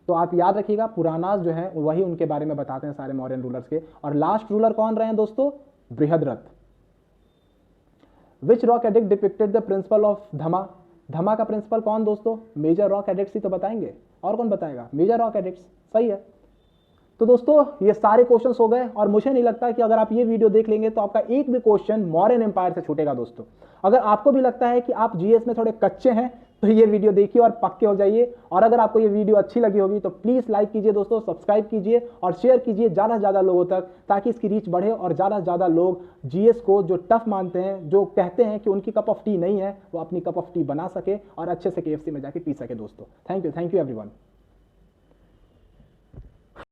तो आप याद रखिएगा, पुराणास जो है वही उनके बारे में बताते हैं सारे मॉडर्न रूलर्स के। और लास्ट रूलर कौन रहे हैं दोस्तों? Brihadratha. Which rock edict depicted the principle of dhamma? Dhamma का प्रिंसिपल कौन दोस्तों? मेजर रॉक एडिक्ट्स ही तो बताएंगे, और कौन बताएगा? मेजर रॉक एडिक्ट्स, सही है। तो दोस्तों ये सारे क्वेश्चंस हो गए, और मुझे नहीं लगता कि अगर आप ये वीडियो देख लेंगे तो आपका एक भी क्वेश्चन मौर्यन एम्पायर से छूटेगा दोस्तों। अगर आपको भी लगता है कि आप जीएस में थोड़े कच्चे हैं तो ये वीडियो देखिए और पक्के हो जाइए। और अगर आपको ये वीडियो अच्छी लगी होगी तो प्लीज लाइक कीजिए दोस्तों, सब्सक्राइब कीजिए और शेयर कीजिए ज़्यादा से ज़्यादा लोगों तक, ताकि इसकी रीच बढ़े और ज़्यादा से ज़्यादा लोग जीएस को जो टफ मानते हैं, जो कहते हैं कि उनकी कप ऑफ टी नहीं है, वो अपनी कप ऑफ टी बना सके और अच्छे से केएफसी में जाके पी सके दोस्तों। Thank you everyone.